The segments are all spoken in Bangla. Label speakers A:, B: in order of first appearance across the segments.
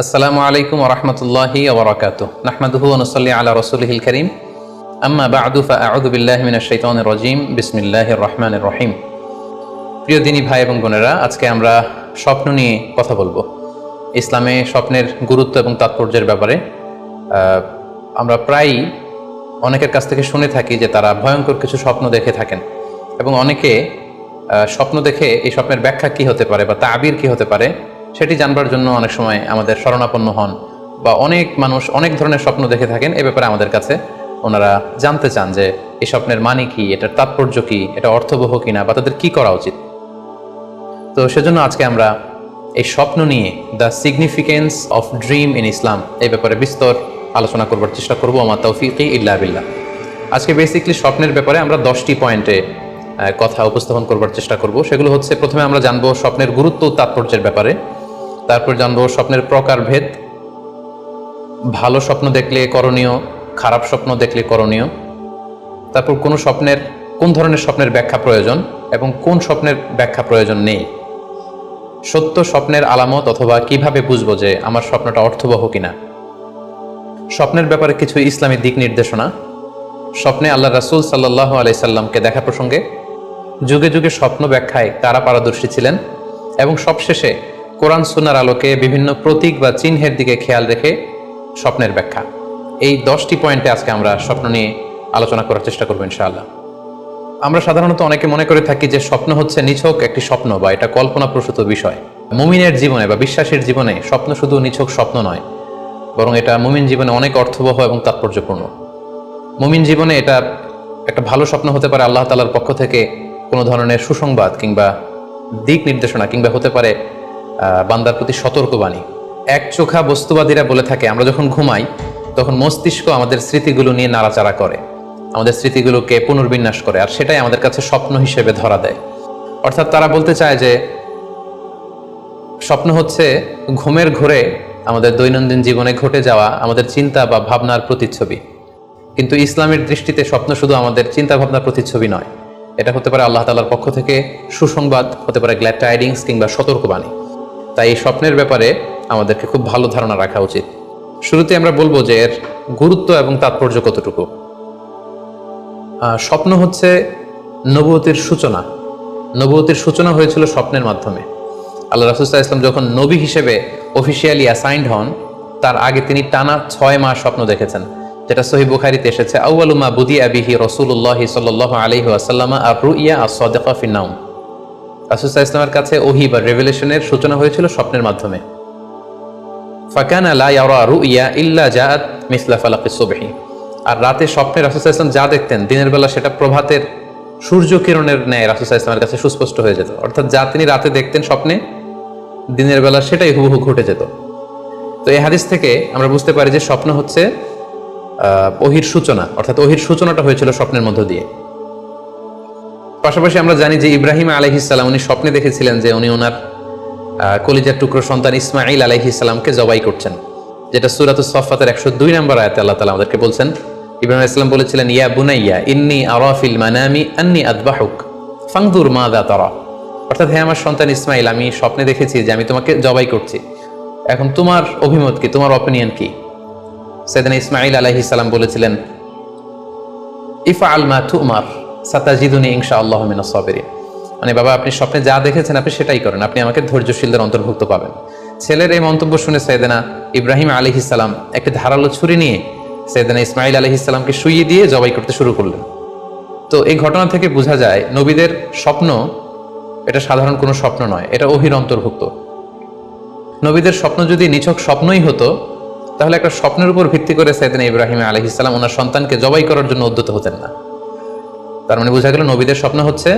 A: আসসালামু আলাইকুম ওয়া রাহমাতুল্লাহি ওয়া বারাকাতুহু নাহমাদুহু ওয়া নুসাল্লি আলা রাসূলিহিল কারীম আম্মা বা'দু ফাআউযু বিল্লাহি মিনাশ শাইতানির রাজীম বিসমিল্লাহির রহমানির রহিম। প্রিয় দিনী ভাই এবং বোনেরা, আজকে আমরা স্বপ্ন নিয়ে কথা বলবো। ইসলামে স্বপ্নের গুরুত্ব এবং তাৎপর্যের ব্যাপারে আমরা প্রায়ই অনেকের কাছ থেকে শুনে থাকি যে তারা ভয়ঙ্কর কিছু স্বপ্ন দেখে থাকেন, এবং অনেকে স্বপ্ন দেখে এই স্বপ্নের ব্যাখ্যা কি হতে পারে বা তাবির কি হতে পারে সেটি জানবার জন্য অনেক সময় আমাদের শরণাপন্ন হন, বা অনেক মানুষ অনেক ধরনের স্বপ্ন দেখে থাকেন। এ ব্যাপারে আমাদের কাছে ওনারা জানতে চান যে এই স্বপ্নের মানে কি, এটার তাৎপর্য কি, এটা অর্থবহ কিনা, বা তাদের কি করা উচিত। তো সেজন্য আজকে আমরা এই স্বপ্ন নিয়ে the significance of dream in Islam এই ব্যাপারে বিস্তর আলোচনা করবার চেষ্টা করবো। আমার তৌফিক ইল্লা বিল্লাহ। আজকে বেসিকলি স্বপ্নের ব্যাপারে আমরা 10টি পয়েন্টে কথা উপস্থাপন করবার চেষ্টা করব। সেগুলো হচ্ছে, প্রথমে আমরা জানবো স্বপ্নের গুরুত্ব ও তাৎপর্যের ব্যাপারে, তারপর জানবো স্বপ্নের প্রকারভেদ, ভালো স্বপ্ন দেখলে করণীয়, খারাপ স্বপ্ন দেখলে করণীয়, তারপর কোন ধরনের স্বপ্নের ব্যাখ্যা প্রয়োজন এবং কোন স্বপ্নের ব্যাখ্যা প্রয়োজন নেই, সত্য স্বপ্নের আলামত অথবা কিভাবে বুঝবো যে আমার স্বপ্নটা অর্থবহ কিনা, স্বপ্নের ব্যাপারে কিছু ইসলামী দিক নির্দেশনা, স্বপ্নে আল্লাহ রাসূল সাল্লাল্লাহু আলাইহি সাল্লামকে দেখা প্রসঙ্গে, যুগে যুগে স্বপ্ন ব্যাখ্যায় কারা পারদর্শী ছিলেন, এবং সবশেষে কোরআন সুন্নাহর আলোকে বিভিন্ন প্রতীক বা চিহ্নের দিকে খেয়াল রেখে স্বপ্নের ব্যাখ্যা। এই 10টি পয়েন্টে আজকে আমরা স্বপ্ন নিয়ে আলোচনা করার চেষ্টা করবো ইনশাআল্লাহ। আমরা সাধারণত অনেকে মনে করে থাকি যে স্বপ্ন হচ্ছে নিছক একটি স্বপ্ন বা এটা কল্পনাপ্রসূত বিষয়। মুমিনের জীবনে বা বিশ্বাসীর জীবনে স্বপ্ন শুধু নিছক স্বপ্ন নয়, বরং এটা মুমিন জীবনে অনেক অর্থবহ এবং তাৎপর্যপূর্ণ। মুমিন জীবনে এটা একটা ভালো স্বপ্ন হতে পারে আল্লাহ তাআলার পক্ষ থেকে কোনো ধরনের সুসংবাদ কিংবা দিক নির্দেশনা, কিংবা হতে পারে বান্দার প্রতি সতর্কবাণী। একচোখা বস্তুবাদীরা বলে থাকে আমরা যখন ঘুমাই তখন মস্তিষ্ক আমাদের স্মৃতিগুলো নিয়ে নাড়াচাড়া করে, আমাদের স্মৃতিগুলোকে পুনর্বিন্যাস করে, আর সেটাই আমাদের কাছে স্বপ্ন হিসেবে ধরা দেয়। অর্থাৎ তারা বলতে চায় যে স্বপ্ন হচ্ছে ঘুমের ঘোরে আমাদের দৈনন্দিন জীবনে ঘটে যাওয়া আমাদের চিন্তা বা ভাবনার প্রতিচ্ছবি। কিন্তু ইসলামের দৃষ্টিতে স্বপ্ন শুধু আমাদের চিন্তা ভাবনার প্রতিচ্ছবি নয়, এটা হতে পারে আল্লাহ তাআলার পক্ষ থেকে সুসংবাদ, হতে পারে গ্ল্যাড টাইডিংস কিংবা সতর্কবাণী। তাই এই স্বপ্নের ব্যাপারে আমাদেরকে খুব ভালো ধারণা রাখা উচিত। শুরুতে আমরা বলবো যে এর গুরুত্ব এবং তাৎপর্য কতটুকু। স্বপ্ন হচ্ছে নবুয়তের সূচনা। নবুয়তের সূচনা হয়েছিল স্বপ্নের মাধ্যমে। আল্লাহ রাসূল সাল্লাল্লাহু আলাইহি ওয়াসাল্লাম যখন নবী হিসেবে অফিসিয়ালি অ্যাসাইন্ড হন, তার আগে তিনি টানা 6 মাস স্বপ্ন দেখেছেন, যেটা সহিহ বুখারীতে এসেছে, আউয়ালু মা বুদিআ বিহি রাসূলুল্লাহ সাল্লাল্লাহু আলাইহি ওয়াসাল্লাম আর-রুইয়া আস-সাদিকা ফিন নাওম। রাসূল সাল্লাল্লাহু আলাইহি ওয়াসাল্লামের কাছে ওহী বা রেভেলেশনের সূচনা হয়েছিল স্বপ্নের মাধ্যমে। ফাকানা লা ইয়ারা রুইয়া ইল্লা জাআত মিসলা ফালাকিস সুবহি। আর রাতে স্বপ্নে রাসূল সাল্লাল্লাহু আলাইহি ওয়াসাল্লাম যা দেখতেন, দিনের বেলা সেটা প্রভাতের সূর্য কিরণের ন্যায় রাসূল সাল্লাল্লাহু আলাইহি ওয়াসাল্লামের কাছে সুস্পষ্ট হয়ে যেত। অর্থাৎ যা তিনি রাতে দেখতেন স্বপ্নে, দিনের বেলা সেটাই হুবহু ঘটে যেত। তো এই হাদিস থেকে আমরা বুঝতে পারি যে স্বপ্ন হচ্ছে ওহির সূচনা, অর্থাৎ ওহির সূচনাটা হয়েছিল স্বপ্নের মধ্য দিয়ে। পাশাপাশি আমরা জানি যে ইব্রাহিম আলাইহিস সালাম উনি স্বপ্নে দেখেছিলেন যে উনি ওনার কলিজার টুকরো সন্তান ইসমাঈল আলাইহিস সালামকে জবাই করছেন, যেটা সূরাতুস সাফফাতের 102 নম্বর আয়াতে আল্লাহ তাআলা আমাদেরকে বলছেন। ইব্রাহিম আলাইহিস সালাম বলেছিলেন, ইয়া বুনাইয়া ইন্নী আরা ফিল মানামি আন্নী আযবাহুক ফানজুর মাযা তারা। অর্থাৎ, হে আমার সন্তান ইসমাঈল, আমি স্বপ্নে দেখেছি যে আমি তোমাকে জবাই করছি, এখন তোমার অভিমত কি, তোমার অপিনিয়ন কি? সাইয়েদনা ইসমাঈল আলাইহিস সালাম বলেছিলেন, ইফআল মা তুমার সাতাজিদুনি ইনশাআল্লাহু মিনাস সাবিরিন। মানে বাবা, আপনি স্বপ্নে যা দেখেছেন আপনি সেটাই করেন, আপনি আমাকে ধৈর্যশীলদের অন্তর্ভুক্ত পাবেন। ছেলের এই মন্তব্য শুনে সাইয়েদনা ইব্রাহিম আলাইহিস সালাম একটি ধারালো ছুরি নিয়ে সাইয়েদনা ইসমাঈল আলাইহিস সালামকে শুইয়ে দিয়ে জবাই করতে শুরু করলেন। তো এই ঘটনা থেকে বোঝা যায় নবীদের স্বপ্ন এটা সাধারণ কোনো স্বপ্ন নয়, এটা ওহীর অন্তর্ভুক্ত। নবীদের স্বপ্ন যদি নিছক স্বপ্নই হতো, তাহলে একটা স্বপ্নের উপর ভিত্তি করে সাইয়েদনা ইব্রাহিম আলাইহিস সালাম ওনার সন্তানকে জবাই করার জন্য উদ্যত হতেন না। তার মানে বোঝা গেল নবীদের স্বপ্ন হচ্ছে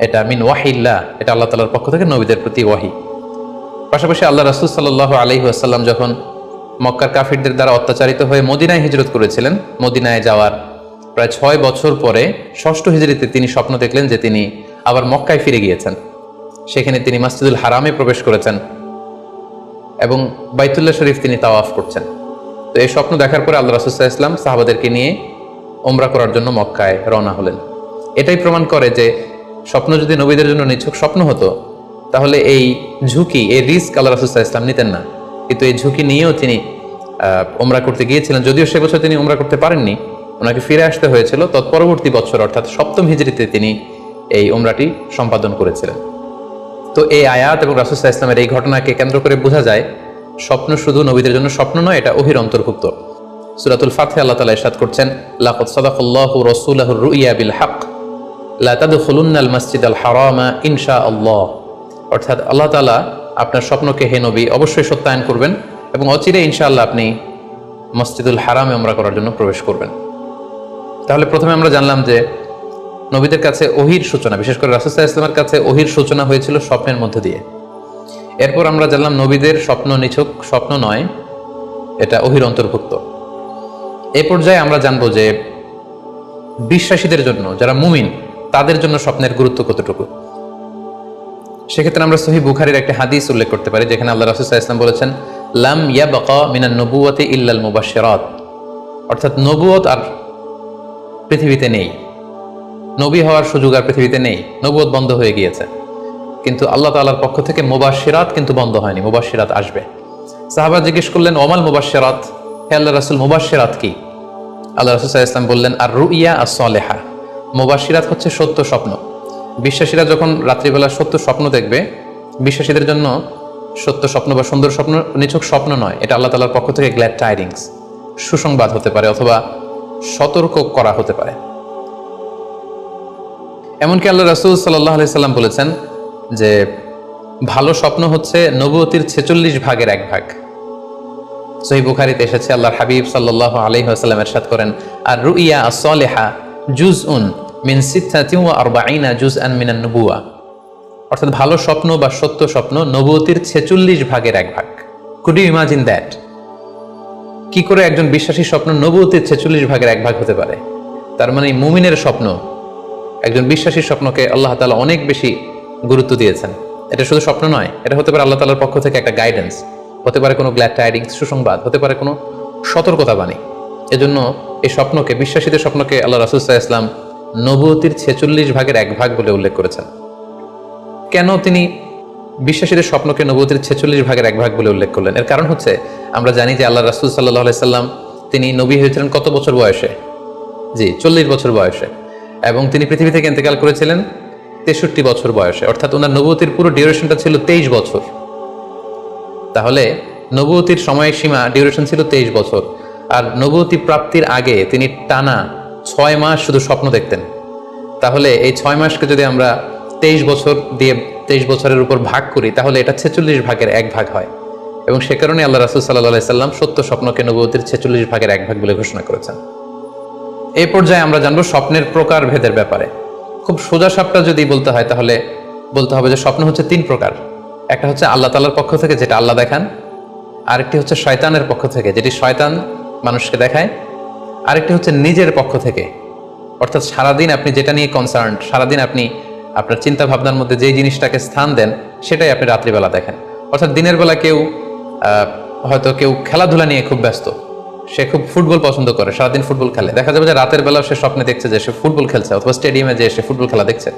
A: এটা মিন ওয়াহিল্লাহ, এটা আল্লাহ তাআলার পক্ষ থেকে নবীদের প্রতি ওয়াহি। পাশাপাশি আল্লাহ রাসূল সাল্লাল্লাহু আলাইহি ওয়াসাল্লাম যখন মক্কার কাফিরদের দ্বারা অত্যাচারিত হয়ে মদিনায় হিজরত করেছিলেন, মদিনায় যাওয়ার প্রায় 6 বছর পরে 6ষ্ঠ হিজরিতে তিনি স্বপ্ন দেখলেন যে তিনি আবার মক্কায় ফিরে গিয়েছেন। সেখানে তিনি মসজিদুল হারামে প্রবেশ করেছেন এবং বাইতুল্লাহ শরীফ তিনি তাওয়াফ করছেন। তো এই স্বপ্ন দেখার পরে আল্লাহ রাসূল সাল্লাল্লাহু আলাইহি ওয়াসাল্লাম সাহাবাদেরকে নিয়ে উমরা করার জন্য মক্কায় রওনা হলেন। এটাই প্রমাণ করে যে স্বপ্ন যদি নবীদের জন্য নিছক স্বপ্ন হতো, তাহলে এই ঝুঁকি, এই রিস্ক আল্লাহ রাসূল সাল্লাল্লাহু আলাইহি ওয়াসাল্লাম নিতেন না। কিন্তু এই ঝুঁকি নিয়েও তিনি উমরা করতে গিয়েছিলেন। যদিও সে বছর তিনি উমরা করতে পারেননি, ওনাকে ফিরে আসতে হয়েছিল। তৎপরবর্তী বছর অর্থাৎ 7ম হিজরিতে তিনি এই উমরাটি সম্পাদন করেছিলেন। তো এই আয়াত এবং রাসূল সাল্লাল্লাহু আলাইহি ওয়াসাল্লামের এই ঘটনাকে কেন্দ্র করে বোঝা যায় স্বপ্ন শুধু নবীদের জন্য স্বপ্ন নয়, এটা ওহীর অন্তর্ভুক্ত। সূরাতুল ফাতহে আল্লাহ তাআলা ইরশাদ করছেন, লাকাদ সাদাকাল্লাহু রাসূলাহুর রুইয়া বিল হক লা তাদখুলুন্নাল মাসজিদাল হারামা ইনশাআল্লাহ। অর্থাৎ আল্লাহ তাআলা আপনার স্বপ্নকে হে নবী অবশ্যই সত্যায়ন করবেন এবং অচিরে ইনশাআল্লাহ আপনি মসজিদুল হারামে উমরা করার জন্য প্রবেশ করবেন। তাহলে প্রথমে আমরা জানলাম যে নবীদের কাছে ওহীর সূচনা, বিশেষ করে রাসূল সাল্লাল্লাহু আলাইহি ওয়াসাল্লামের কাছে ওহীর সূচনা হয়েছিল স্বপ্নের মধ্য দিয়ে। এরপর আমরা জানলাম নবীদের স্বপ্ন নিছক স্বপ্ন নয়, এটা ওহীর অন্তর্ভুক্ত। এই পর্যায়ে আমরা জানবো যে বিশ্বাসীদের জন্য, যারা মুমিন, তাদের জন্য স্বপ্নের গুরুত্ব কতটুকু। সেক্ষেত্রে আমরা সহিহ বুখারীর একটা হাদিস উল্লেখ করতে পারি, যেখানে আল্লাহ রাসূল সাল্লাল্লাহু আলাইহি ওয়াসাল্লাম বলেছেন, লাম ইয়াবকা মিনান নবুওয়াতি ইল্লাল মুবাশশিরাত। অর্থাৎ নবুয়ত আর পৃথিবীতে নেই, নবী হওয়ার সুযোগ আর পৃথিবীতে নেই, নবুয়ত বন্ধ হয়ে গিয়েছে। কিন্তু আল্লাহ তাআলার পক্ষ থেকে মুবাশশিরাত কিন্তু বন্ধ হয়নি, মুবাশশিরাত আসবে। সাহাবা জিজ্ঞেস করলেন, ওমাল মুবাশশিরাত, হে আল্লাহর রাসূল মুবাশশিরাত কি? আল্লাহ রাসূল সাল্লাল্লাহু আলাইহি ওয়াসাল্লাম বললেন, আর রুইয়া আস-সালেহা। মুবাশশিরাত হচ্ছে সত্য স্বপ্ন। বিশ্বাসীরা যখন রাত্রিবেলা সত্য স্বপ্ন দেখবে, বিশ্বাসীদের জন্য সত্য স্বপ্ন বা সুন্দর স্বপ্ন নিছক স্বপ্ন নয়, এটা আল্লাহ তাআলার পক্ষ থেকে গ্ল্যাড টাইডিংস, সুসংবাদ হতে পারে অথবা সতর্ক করা হতে পারে। এমনকি আল্লাহ রাসূল সাল্লাল্লাহু আলাইহি সাল্লাম বলেছেন যে ভালো স্বপ্ন হচ্ছে নবুয়তির 46 ভাগের 1 ভাগ। সহিহ বুখারীতে এসেছে, আল্লাহর হাবিব সাল্লাল্লাহু আলাইহি ওয়াসাল্লাম ইরশাদ করেন, আর রুইয়া আস-সালিহা জুজউন মিন 46 জুজআন মিনান নুবুওয়া। অর্থাৎ ভালো স্বপ্ন বা সত্য স্বপ্ন নবুয়তির 46 ভাগের 1 ভাগ। Could you imagine that? কি করে একজন বিশ্বাসী স্বপ্ন নবুয়তির 46 ভাগের 1 ভাগ হতে পারে? তার মানে মুমিনের স্বপ্ন, একজন বিশ্বাসীর স্বপ্নকে আল্লাহ তাআলা অনেক বেশি গুরুত্ব দিয়েছেন। এটা শুধু স্বপ্ন নয়, এটা হতে পারে আল্লাহ তাআলার পক্ষ থেকে একটা গাইডেন্স, হতে পারে কোনো গ্ল্যাড টাইডিংস, সুসংবাদ, হতে পারে কোনো সতর্কতা বাণী। এজন্য এই স্বপ্নকে, বিশ্বাসীদের স্বপ্নকে আল্লাহ রাসূল সাল্লাল্লাহু আলাইহি ওয়াসাল্লাম নবুয়তির 46 ভাগের 1 ভাগ বলে উল্লেখ করেছেন। কেন তিনি বিশ্বাসীদের স্বপ্নকে নবুয়তির 46 ভাগের 1 ভাগ বলে উল্লেখ করলেন? এর কারণ হচ্ছে, আমরা জানি যে আল্লাহ রাসূল সাল্লাল্লাহু আলাইহি সাল্লাম তিনি নবী হয়েছিলেন কত বছর বয়সে? জি, 40 বছর বয়সে। এবং তিনি পৃথিবী থেকে ইন্তেকাল করেছিলেন 63 বছর বয়সে। অর্থাৎ ওনার নবুয়তির পুরো ডিউরেশনটা ছিল 23 বছর। তাহলে নবুয়তির সময়সীমা ডিউরেশন ছিল 23 বছর। আর নবুয়তি প্রাপ্তির আগে তিনি টানা 6 মাস শুধু স্বপ্ন দেখতেন। তাহলে এই 6 মাসকে যদি আমরা 23 বছর দিয়ে 23 বছরের উপর ভাগ করি, তাহলে এটা 46 ভাগের 1 ভাগ হয়। এবং সে কারণে আল্লাহ রাসূল সাল্লাল্লাহু আলাইহি সাল্লাম সত্য স্বপ্নকে নবুয়তির 46 ভাগের 1 ভাগ বলে ঘোষণা করেছেন। এই পর্যায়ে আমরা জানবো স্বপ্নের প্রকার ভেদের ব্যাপারে। খুব সোজা সাপটা যদি বলতে হয়, তাহলে বলতে হবে যে স্বপ্ন হচ্ছে 3 প্রকার। একটা হচ্ছে আল্লাহ তাআলার পক্ষ থেকে, যেটা আল্লাহ দেখান। আরেকটি হচ্ছে শয়তানের পক্ষ থেকে, যেটি শয়তান মানুষকে দেখায়। আরেকটি হচ্ছে নিজের পক্ষ থেকে, অর্থাৎ সারাদিন আপনি যেটা নিয়ে কনসার্ন, সারাদিন আপনি আপনার চিন্তা ভাবনার মধ্যে যেই জিনিসটাকে স্থান দেন, সেটাই আপনি রাত্রিবেলা দেখেন। অর্থাৎ দিনের বেলা হয়তো কেউ খেলাধুলা নিয়ে খুব ব্যস্ত, সে খুব ফুটবল পছন্দ করে, সারাদিন ফুটবল খেলে। দেখা যাবে যে রাতের বেলা সে স্বপ্নে দেখছে যে সে ফুটবল খেলছে, অথবা স্টেডিয়ামে যে সে ফুটবল খেলা দেখছে।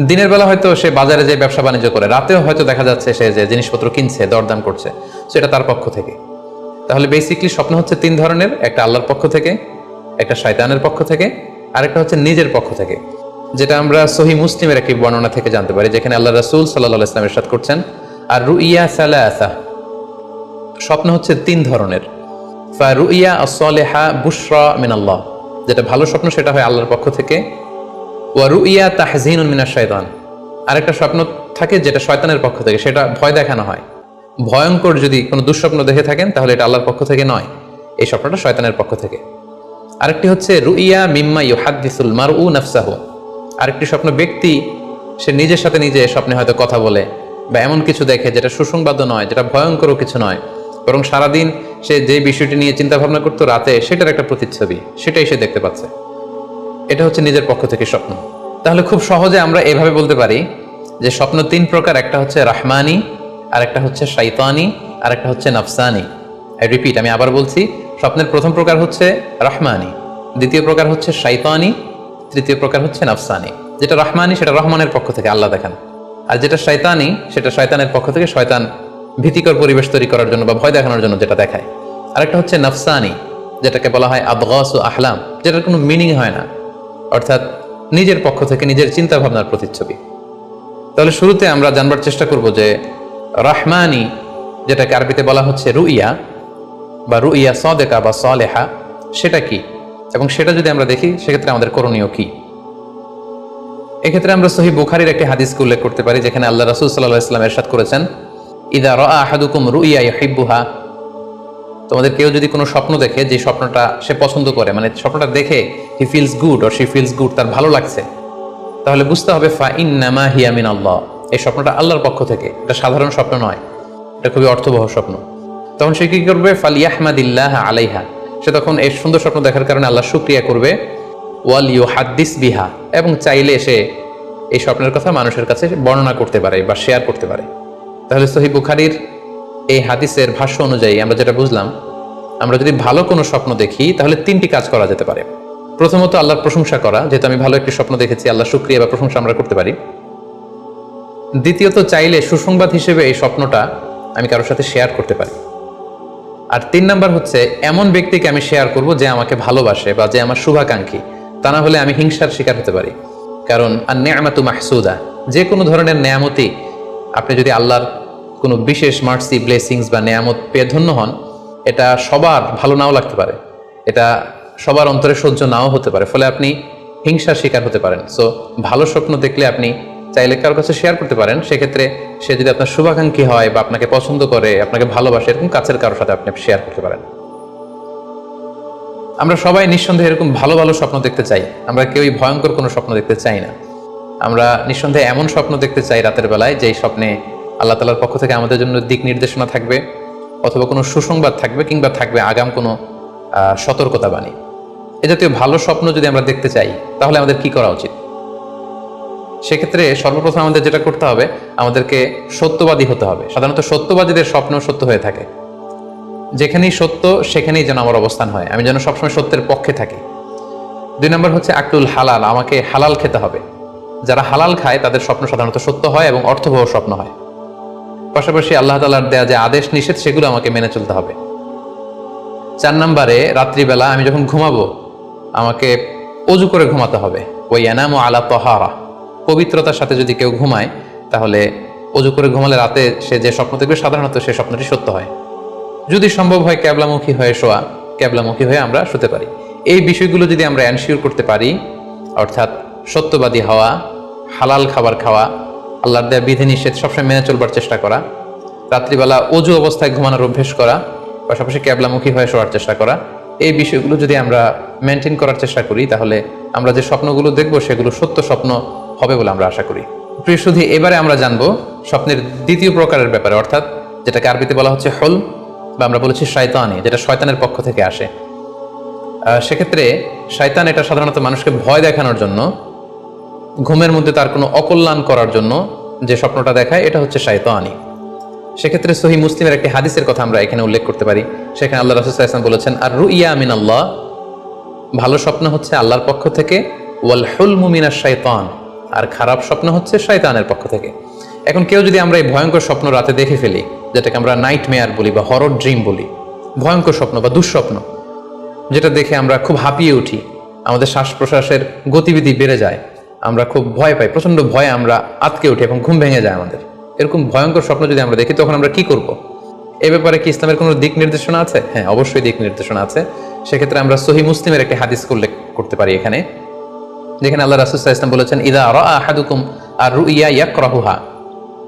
A: দিনের বেলা হয়তো সে বাজারে যে ব্যবসা বাণিজ্য করে, রাতেও হয়তো দেখা যাচ্ছে সে যে জিনিসপত্র কিনছে, দরদাম করছে, সেটা তার পক্ষ থেকে। তাহলে বেসিকলি স্বপ্ন হচ্ছে 3 ধরনের, একটা আল্লাহর পক্ষ থেকে, একটা শয়তানের পক্ষ থেকে, আরেকটা হচ্ছে নিজের পক্ষ থেকে, যেটা আমরা সহিহ মুসলিমের একটি বর্ণনা থেকে জানতে পারি, যেখানে আল্লাহ রাসূল সাল্লাল্লাহু আলাইহি ওয়াসাল্লাম ইরশাদ করছেন, আর রুইয়া সালাসা, স্বপ্ন হচ্ছে 3 ধরনের। ফারুইয়া আস-সালিহা বুশরা মিনাল্লাহ, যেটা ভালো স্বপ্ন সেটা হয় আল্লাহর পক্ষ থেকে। ওয়া রুইয়া তাহজিনুন মিনাশ শাইতান, আরেকটা স্বপ্ন থাকে যেটা শয়তানের পক্ষ থেকে, সেটা ভয় দেখানো হয়। ভয়ঙ্কর যদি কোনো দুঃস্বপ্ন দেখে থাকেন, তাহলে এটা আল্লাহর পক্ষ থেকে নয়, এই স্বপ্নটা শয়তানের পক্ষ থেকে। আরেকটি হচ্ছে রুইয়া মিম্মা ইউহাদ্দিসুল মারউ নাফসাহু, আরেকটি স্বপ্ন ব্যক্তি সে নিজের সাথে নিজে স্বপ্নে হয়তো কথা বলে বা এমন কিছু দেখে যেটা সুসংবাদও নয়, যেটা ভয়ঙ্করও কিছু নয়, বরং সারাদিন সে যে বিষয়টি নিয়ে চিন্তা ভাবনা করতো, রাতে সেটার একটা প্রতিচ্ছবি, সেটাই সে দেখতে পাচ্ছে। এটা হচ্ছে নিজের পক্ষ থেকে স্বপ্ন। তাহলে খুব সহজে আমরা এভাবে বলতে পারি যে স্বপ্ন 3 প্রকার, একটা হচ্ছে রাহমানি, আরেকটা হচ্ছে শাইতানি, আরেকটা হচ্ছে নাফসানি। রিপিট, আমি আবার বলছি, স্বপ্নের প্রথম প্রকার হচ্ছে রাহমানি, দ্বিতীয় প্রকার হচ্ছে শাইতানি, তৃতীয় প্রকার হচ্ছে নাফসানি। যেটা রাহমানি সেটা রহমানের পক্ষ থেকে, আল্লাহ দেখান। আর যেটা শয়তানি সেটা শয়তানের পক্ষ থেকে, শয়তান ভীতিকর পরিবেশ তৈরি করার জন্য বা ভয় দেখানোর জন্য যেটা দেখায়। আরেকটা হচ্ছে নাফসানি, যেটাকে বলা হয় আবগাস ও আহলাম, যেটার কোনো মিনিং হয় না, অর্থাৎ নিজের পক্ষ থেকে নিজের চিন্তা ভাবনার প্রতিচ্ছবি। তাহলে শুরুতে আমরা জানবার চেষ্টা করব যে রাহমানি, যেটাকে আরবিতে বলা হচ্ছে রুইয়া বা রুইয়া সাদেকা বা সালেহা, সেটা কি, এবং সেটা যদি আমরা দেখি সেক্ষেত্রে আমাদের করণীয় কি। এক্ষেত্রে আমরা সহিহ বুখারীর একটি হাদিসকে উল্লেখ করতে পারি, যেখানে আল্লাহ রাসূল সাল্লাল্লাহু আলাইহি ওয়াসাল্লাম ইরশাদ করেছেন, ইযা রাআ আহাদুকুম রুইয়া ইউহিব্বুহা, তোমাদের কেউ যদি কোনো স্বপ্ন দেখে যে স্বপ্নটা সে পছন্দ করে, মানে স্বপ্নটা দেখে he feels good or she feels good, তার ভালো লাগছে, তাহলে বুঝতে হবে ফা ইন্নামা হিয়া মিনাল্লাহ, এই স্বপ্নটা আল্লাহর পক্ষ থেকে, এটা সাধারণ স্বপ্ন নয়, এটা খুবই অর্থবহ স্বপ্ন। তখন সে কি করবে? ফালিয়াহমাদিল্লাহ আলাইহা, সে তখন এই সুন্দর স্বপ্ন দেখার কারণে আল্লাহ শুকরিয়া করবে, ওয়াল ইউহাদ্দিস বিহা, এবং চাইলে সে এই স্বপ্নের কথা মানুষের কাছে বর্ণনা করতে পারে বা শেয়ার করতে পারে। তাহলে সহিহ বুখারীর এই হাদিসের ভাষ্য অনুযায়ী আমরা যেটা বুঝলাম, আমরা যদি ভালো কোনো স্বপ্ন দেখি তাহলে 3টি কাজ করা যেতে পারে। প্রথমত আল্লাহর প্রশংসা করা, যেহেতু আমি ভালো একটি স্বপ্ন দেখেছি, আল্লাহ শুকরিয়া বা প্রশংসা আমরা করতে পারি। দ্বিতীয়ত চাইলে সুসংবাদ হিসেবে এই স্বপ্নটা আমি কারোর সাথে শেয়ার করতে পারি। আর 3 নাম্বার হচ্ছে এমন ব্যক্তিকে আমি শেয়ার করব যে আমাকে ভালোবাসে বা যে আমার শুভাকাঙ্ক্ষী, তা না হলে আমি হিংসার শিকার হতে পারি। কারণ আন-নি'মাতু মাহসুদা, যে কোনো ধরনের নেয়ামতই, আপনি যদি আল্লাহর কোনো বিশেষ মার্সি, ব্লেসিংস বা নেয়ামত পেয়ে ধন্য হন, এটা সবার ভালো নাও লাগতে পারে, এটা সবার অন্তরে সহ্য নাও হতে পারে, ফলে আপনি হিংসার শিকার হতে পারেন। সো ভালো স্বপ্ন দেখলে আপনি চাইলে কারোর কাছে শেয়ার করতে পারেন, সেক্ষেত্রে সে যদি আপনার শুভাকাঙ্ক্ষী হয় বা আপনাকে পছন্দ করে, আপনাকে ভালোবাসে, এরকম কাছের কারোর সাথে আপনি শেয়ার করতে পারেন। আমরা সবাই নিঃসন্দেহে এরকম ভালো ভালো স্বপ্ন দেখতে চাই, আমরা কেউই ভয়ঙ্কর কোনো স্বপ্ন দেখতে চাই না। আমরা নিঃসন্দেহে এমন স্বপ্ন দেখতে চাই রাতের বেলায়, যেই স্বপ্নে আল্লাহ তাআলার পক্ষ থেকে আমাদের জন্য দিক নির্দেশনা থাকবে, অথবা কোনো সুসংবাদ থাকবে, কিংবা থাকবে আগাম কোনো সতর্কতা বাণী। এ জাতীয় ভালো স্বপ্ন যদি আমরা দেখতে চাই তাহলে আমাদের কি করা উচিত? সেক্ষেত্রে সর্বপ্রথম আমাদের যেটা করতে হবে, আমাদেরকে সত্যবাদী হতে হবে। সাধারণত সত্যবাদীদের স্বপ্ন সত্য হয়ে থাকে। যেখানেই সত্য সেখানেই যেন আমার অবস্থান হয়, আমি যেন সবসময় সত্যের পক্ষে থাকি। 2 নম্বর হচ্ছে আকলুল হালাল, আমাকে হালাল খেতে হবে। যারা হালাল খায় তাদের স্বপ্ন সাধারণত সত্য হয় এবং অর্থবহ স্বপ্ন হয়। পাশাপাশি আল্লাহ তাআলার দেয়া যে আদেশ নিষেধ, সেগুলো আমাকে মেনে চলতে হবে। 4 নম্বরে রাত্রিবেলা আমি যখন ঘুমাবো, আমাকে অজু করে ঘুমাতে হবে। ওয়ায়ানামু আলা তাহারা, পবিত্রতার সাথে যদি কেউ ঘুমায় তাহলে অজু করে ঘুমালে রাতে সে যে স্বপ্ন দেখবে সাধারণত সেই স্বপ্নটি সত্য হয়। যদি সম্ভব হয় ক্যাবলামুখী হয়ে শোয়া, ক্যাবলামুখী হয়ে আমরা শুতে পারি। এই বিষয়গুলো যদি আমরা এনশিওর করতে পারি, অর্থাৎ সত্যবাদী হওয়া, হালাল খাবার খাওয়া, আল্লাহর দেয়া বিধিনিষেধ সবসময় মেনে চলবার চেষ্টা করা, রাত্রিবেলা অজু অবস্থায় ঘুমানোর অভ্যেস করা, পাশাপাশি ক্যাবলামুখী হয়ে শোয়ার চেষ্টা করা, এই বিষয়গুলো যদি আমরা মেনটেন করার চেষ্টা করি তাহলে আমরা যে স্বপ্নগুলো দেখব সেগুলো সত্য স্বপ্ন হবে বলে আমরা আশা করি। প্রিয় সুধী, এবারে আমরা জানবো স্বপ্নের দ্বিতীয় প্রকারের ব্যাপারে, অর্থাৎ যেটাকে আরবিতে বলা হচ্ছে হল, বা আমরা বলেছি শয়তানি, যেটা শয়তানের পক্ষ থেকে আসে। সেক্ষেত্রে শয়তান এটা সাধারণত মানুষকে ভয় দেখানোর জন্য, ঘুমের মধ্যে তার কোনো অকল্যাণ করার জন্য যে স্বপ্নটা দেখায়, এটা হচ্ছে শয়তানি। সেক্ষেত্রে সহিহ মুসলিমের একটি হাদিসের কথা আমরা এখানে উল্লেখ করতে পারি। সেখানে আল্লাহ রাসূল সাল্লাল্লাহু আলাইহি ওয়াসাল্লাম বলেছেন, আর রুইয়া মিনাল্লাহ, ভালো স্বপ্ন হচ্ছে আল্লাহর পক্ষ থেকে, ওয়াল হুলমু মিনাশ শাইতান, আর খারাপ স্বপ্ন হচ্ছে শয়তানের পক্ষ থেকে। এখন কেউ যদি আমরা এই ভয়ঙ্কর স্বপ্ন রাতে দেখে ফেলি, যেটাকে আমরা নাইটমেয়ার বলি বা হরর ড্রিম বলি, ভয়ঙ্কর স্বপ্ন বা দুঃস্বপ্ন, যেটা দেখে আমরা খুব হাঁপিয়ে উঠি, আমাদের শ্বাস প্রশ্বাসের গতিবিধি বেড়ে যায়, আমরা খুব ভয় পাই, প্রচন্ড ভয়ে আমরা আটকে উঠি এবং ঘুম ভেঙে যায় আমাদের, এরকম ভয়ঙ্কর স্বপ্ন যদি আমরা দেখি, তখন আমরা কি করব? এ ব্যাপারে কি ইসলামের কোনো দিক নির্দেশনা আছে? হ্যাঁ, অবশ্যই দিক নির্দেশনা আছে। সেক্ষেত্রে আমরা সহিহ মুসলিমের একটি হাদিস উল্লেখ করতে পারি এখানে, যেখানে আল্লাহ রাসূল সাল্লাল্লাহু আলাইহি ওয়াসাল্লাম বলেছেন, ইযা রাআ আহাদুকুম আর রুইয়া ইয়াকরাহুহা,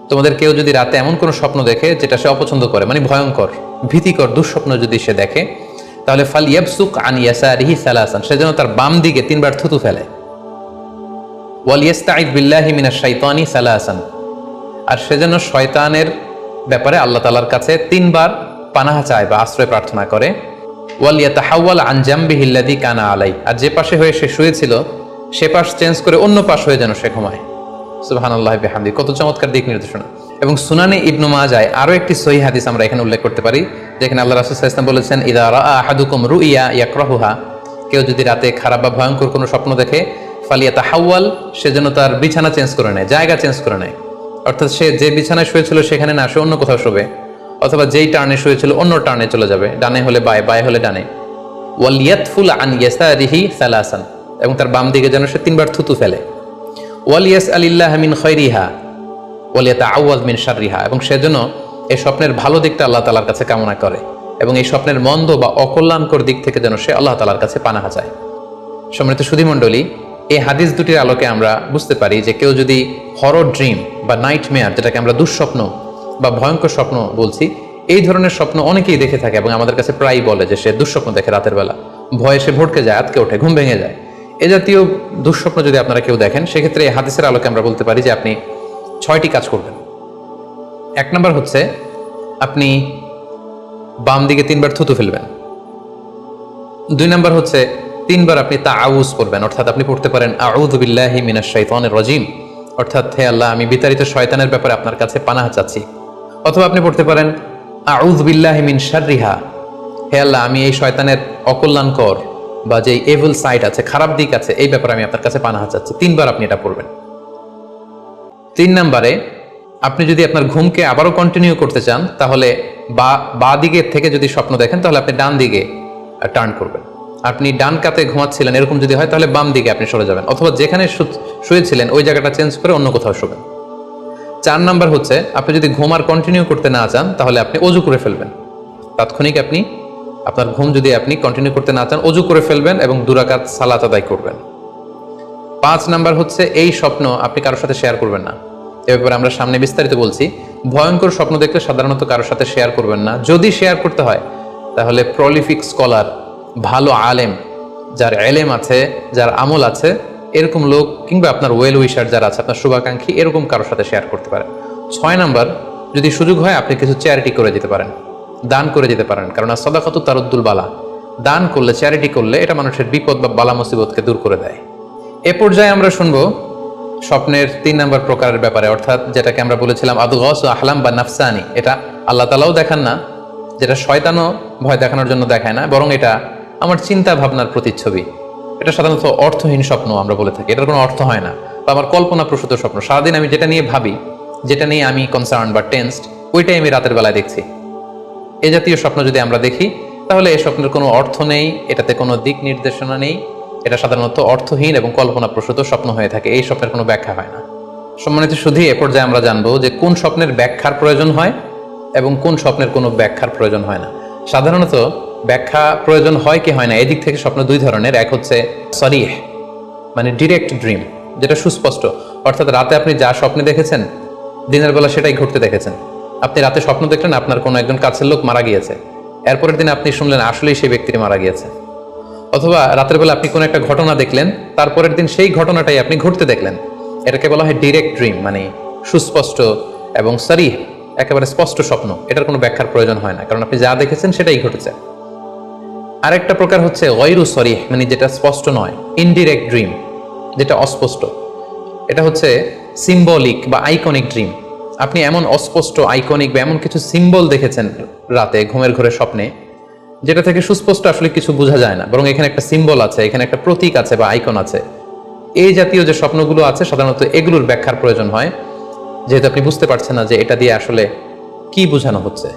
A: তোমাদের কেউ যদি রাতে এমন কোনো স্বপ্ন দেখে যেটা সে অপছন্দ করে, মানে ভয়ঙ্কর, ভীতিকর দুঃস্বপ্ন যদি সে দেখে, তাহলে ফাল ইয়াবসুক আন ইয়াসারিহি সালাসান, সে যেন তার বাম দিকে 3 বার থুতু ফেলে। ওয়াল ইস্তাঈদ বিল্লাহি মিনাশ শাইতানি সালাসান, আর সে যেন শয়তানের ব্যাপারে আল্লাহ তাআলার কাছে 3 বার পানাহ চায় বা আশ্রয় প্রার্থনা করে। ওয়াল ইয়াতাহাওয়াল আন জামবিহি আল্লাযী কানা আলাই, আর যে পাশে হয়ে সে শুয়েছিল সে পাশ চেঞ্জ করে অন্য পাশ হয়ে যেন সে ঘুমায়। সুবহানাল্লাহি বিহামদি, কত চমৎকার দিক নির্দেশনা। এবং সুনানে ইবনু মাজায় আরো একটি সহিহ হাদিস আমরা এখানে উল্লেখ করতে পারি, যেখানে আল্লাহ রাসূল সাল্লাল্লাহু আলাইহি ওয়াসাল্লাম বলেছেন, ইযা রাআ আহাদুকুম রুইয়া ইয়াকরাহুহা, কেউ যদি রাতে খারাপ বা ভয়ঙ্কর কোনো স্বপ্ন দেখে, ফালিয়াতাহাওয়াল, সে যেন তার বিছানা চেঞ্জ করে নেয়, জায়গা চেঞ্জ করে নেয়, অর্থাৎ সে যে বিছানায় শুয়েছিল সেখানে না, সে অন্য কোথাও শোবে। অথবা যেই টার্নে শুয়েছিল অন্য টার্নে চলে যাবে, ডানে হলে বায়ে, বায়ে হলে ডানে। ওয়ালিয়াতফুল আন ইয়াসারিহি সালাসান, এবং তার বাম দিকে যেন সে 3 বার থুতু ফেলে। ওয়ালিয়াসআলিল্লাহ মিন খায়রিহা ওয়ালিয়াতাআওয়াজ মিন শাররিহা, এবং সেজন্য এই স্বপ্নের ভালো দিকটা আল্লাহ তাআলার কাছে কামনা করে, এবং এই স্বপ্নের মন্দ বা অকল্যাণকর দিক থেকে যেন সে আল্লাহ তাআলার কাছে পানাহা চায়। সম্মানিত সুধী মণ্ডলী, এই হাদিস দুটির আলোকে আমরা বুঝতে পারি যে কেউ যদি হরর ড্রিম বা নাইটমেয়ার, যেটাকে আমরা দুঃস্বপ্ন বা ভয়ঙ্কর স্বপ্ন বলছি, এই ধরনের স্বপ্ন অনেকেই দেখে থাকে এবং আমাদের কাছে প্রায়ই বলে যে সে দুঃস্বপ্ন দেখে রাতের বেলা, ভয়ে সে ভটকে যায়, আতকে ওঠে, ঘুম ভেঙে যায়। এ জাতীয় দুঃস্বপ্ন যদি আপনারা কেউ দেখেন, সেক্ষেত্রে এই হাদিসের আলোকে আমরা বলতে পারি যে আপনি 6টি কাজ করবেন। 1 নম্বর হচ্ছে আপনি বাম দিকে 3 বার থুতু ফেলবেন। 2 নম্বর হচ্ছে 3 বার আপনি তাআউজ করবেন, অর্থাৎ আপনি পড়তে পারেন আউযু বিল্লাহি মিনাশ শাইতানির রাজিম, অর্থাৎ হে আল্লাহ, আমি বিতাড়িত শয়তানের ব্যাপারে আপনার কাছে পানাহ চাচ্ছি। অথবা আপনি পড়তে পারেন আউযু বিল্লাহি মিন শাররিহা, হে আল্লাহ, আমি এই শয়তানের অকল্যাণকর বা যে এভিল সাইড আছে, খারাপ দিক আছে, এই ব্যাপারে আমি আপনার কাছে পানাহ চাচ্ছি। 3 বার আপনি এটা পড়বেন। 3 নম্বরে আপনি যদি আপনার ঘুমকে আবারও কন্টিনিউ করতে চান, তাহলে বা দিকে থেকে যদি স্বপ্ন দেখেন, তাহলে আপনি ডান দিকে টার্ন করবেন। আপনি ডান কাতে ঘুমাচ্ছিলেন, এরকম যদি হয় তাহলে বাম দিকে আপনি সরে যাবেন, অথবা যেখানে শুয়েছিলেন ওই জায়গাটা চেঞ্জ করে অন্য কোথাও শোবেন। 4 নাম্বার হচ্ছে আপনি যদি ঘুম আর কন্টিনিউ করতে না চান, তাহলে আপনি অজু করে ফেলবেন। তাৎক্ষণিক আপনি আপনার ঘুম যদি আপনি কন্টিনিউ করতে না চান, অজু করে ফেলবেন এবং 2 রাকাত সালাত আদায় করবেন। 5 নাম্বার হচ্ছে এই স্বপ্ন আপনি কারোর সাথে শেয়ার করবেন না। এ ব্যাপারে আমরা সামনে বিস্তারিত বলছি। ভয়ঙ্কর স্বপ্ন দেখলে সাধারণত কারোর সাথে শেয়ার করবেন না। যদি শেয়ার করতে হয় তাহলে প্রলিফিক স্কলার, ভালো আলেম, যার এলেম আছে, যার আমল আছে, এরকম লোক, কিংবা আপনার ওয়েল উইশার যারা আছে, আপনার শুভাকাঙ্ক্ষী, এরকম কারোর সাথে শেয়ার করতে পারেন। 6 নাম্বার, যদি সুযোগ হয় আপনি কিছু চ্যারিটি করে দিতে পারেন, দান করে দিতে পারেন, কারণ সাদাকাতু তারুদ্দুল বালা, দান করলে, চ্যারিটি করলে এটা মানুষের বিপদ বা বালা মুসিবতকে দূর করে দেয়। এ পর্যায়ে আমরা শুনবো স্বপ্নের 3 নম্বর প্রকারের ব্যাপারে, অর্থাৎ যেটাকে আমরা বলেছিলাম আদগাস ও আহলাম বা নাফসানি। এটা আল্লাহ তাআলাও দেখান না, যেটা শয়তানও ভয় দেখানোর জন্য দেখায় না, বরং এটা আমার চিন্তা ভাবনার প্রতিচ্ছবি। এটা সাধারণত অর্থহীন স্বপ্ন আমরা বলে থাকি, এটার কোনো অর্থ হয় না, বা আমার কল্পনা প্রসূত স্বপ্ন। সারাদিন আমি যেটা নিয়ে ভাবি, যেটা নিয়ে আমি কনসার্ন বা টেন্সড, ওইটাই আমি রাতের বেলায় দেখছি। এ জাতীয় স্বপ্ন যদি আমরা দেখি, তাহলে এই স্বপ্নের কোনো অর্থ নেই, এটাতে কোনো দিক নির্দেশনা নেই, এটা সাধারণত অর্থহীন এবং কল্পনাপ্রসূত স্বপ্ন হয়ে থাকে। এই স্বপ্নের কোনো ব্যাখ্যা হয় না। সম্মানিত সুধী, এ পর্যায়ে আমরা জানবো যে কোন স্বপ্নের ব্যাখ্যার প্রয়োজন হয় এবং কোন স্বপ্নের কোনো ব্যাখ্যার প্রয়োজন হয় না। সাধারণত ব্যাখ্যা প্রয়োজন হয় কি হয় না, এদিক থেকে স্বপ্ন 2 ধরনের। এক হচ্ছে সরিহ, মানে ডিরেক্ট ড্রিম, যেটা সুস্পষ্ট, অর্থাৎ রাতে আপনি যা স্বপ্নে দেখেছেন দিনের বেলা সেটাই ঘটতে দেখেছেন। আপনি রাতে স্বপ্ন দেখলেন আপনার কোনো একজন কাছের লোক মারা গিয়েছে, এরপরের দিন আপনি শুনলেন আসলেই সেই ব্যক্তি মারা গিয়েছে। অথবা রাতের বেলা আপনি কোনো একটা ঘটনা দেখলেন, তারপরের দিন সেই ঘটনাটাই আপনি ঘটতে দেখলেন। এটাকে বলা হয় ডিরেক্ট ড্রিম, মানে সুস্পষ্ট এবং সরিহ, একেবারে স্পষ্ট স্বপ্ন। এটার কোনো ব্যাখ্যার প্রয়োজন হয় না, কারণ আপনি যা দেখেছেন সেটাই ঘটেছে। আরেকটা প্রকার হচ্ছে গয়রু সরিহ, মানে যেটা স্পষ্ট নয়, ইনডিরেক্ট ড্রিম, যেটা অস্পষ্ট। এটা হচ্ছে সিম্বলিক বা আইকনিক ড্রিম। আপনি এমন অস্পষ্ট, আইকনিক বা এমন কিছু সিম্বল দেখেছেন রাতে ঘুমের ঘরে স্বপ্নে, যেটা থেকে সুস্পষ্ট আসলে কিছু বোঝা যায় না, বরং এখানে একটা সিম্বল আছে, এখানে একটা প্রতীক আছে বা আইকন আছে। এই জাতীয় যে স্বপ্নগুলো আছে, সাধারণত এগুলোর ব্যাখ্যার প্রয়োজন হয়, যেহেতু আপনি বুঝতে পারছেন না যে এটা দিয়ে আসলে কি বোঝানো হচ্ছে।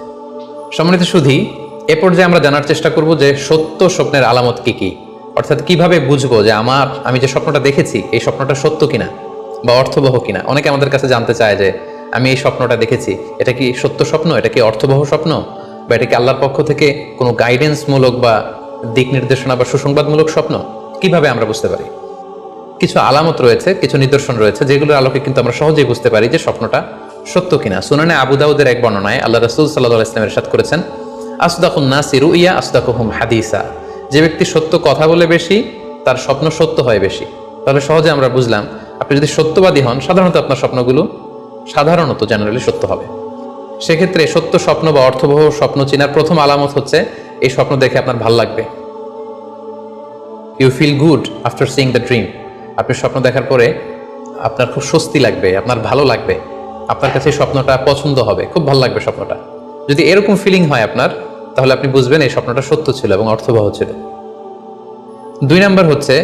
A: সম্মানিত সুধী, এ পর্যায়ে আমরা জানার চেষ্টা করব যে সত্য স্বপ্নের আলামত কি কি, অর্থাৎ কিভাবে বুঝবো যে আমি যে স্বপ্নটা দেখেছি এই স্বপ্নটা সত্য কিনা বা অর্থবহ কিনা। অনেকে আমাদের কাছে জানতে চায় যে আমি এই স্বপ্নটা দেখেছি, এটা কি সত্য স্বপ্ন, এটা কি অর্থবহ স্বপ্ন, বা এটা কি আল্লাহর পক্ষ থেকে কোনো গাইডেন্সমূলক বা দিক নির্দেশনা বা সুসংবাদমূলক স্বপ্ন। কিভাবে আমরা বুঝতে পারি? কিছু আলামত রয়েছে, কিছু নিদর্শন রয়েছে, যেগুলোর আলোকে কিন্তু আমরা সহজেই বুঝতে পারি যে স্বপ্নটা সত্য কিনা। সুনানে আবু দাউদের এক বর্ণনায় আল্লাহ রাসূল সাল্লাল্লাহু আলাইহি ওয়াসাল্লাম ইরশাদ করেছেন, আসদাকুন নাসি রুইয়া আসদাকুহুম হাদিসা। যে ব্যক্তি সত্য কথা বলে বেশি, তার স্বপ্ন সত্য হয় বেশি। তাহলে সহজে আমরা বুঝলাম, আপনি যদি সত্যবাদী হন, সাধারণত আপনার স্বপ্নগুলো জেনারেলি সত্য হবে। সেক্ষেত্রে সত্য স্বপ্ন বা অর্থবহ স্বপ্ন চেনার প্রথম আলামত হচ্ছে এই স্বপ্ন দেখে আপনার ভালো লাগবে। You feel good after seeing the dream. আপনি স্বপ্ন দেখার পরে আপনার খুব স্বস্তি লাগবে, আপনার ভালো লাগবে, আপনার কাছে স্বপ্নটা পছন্দ হবে, খুব ভালো লাগবে স্বপ্নটা। যদি এরকম ফিলিং হয় আপনার, তাহলে আপনি বুঝবেন এই স্বপ্নটা সত্য ছিল এবং অর্থবহ ছিল। 2 নাম্বার হচ্ছে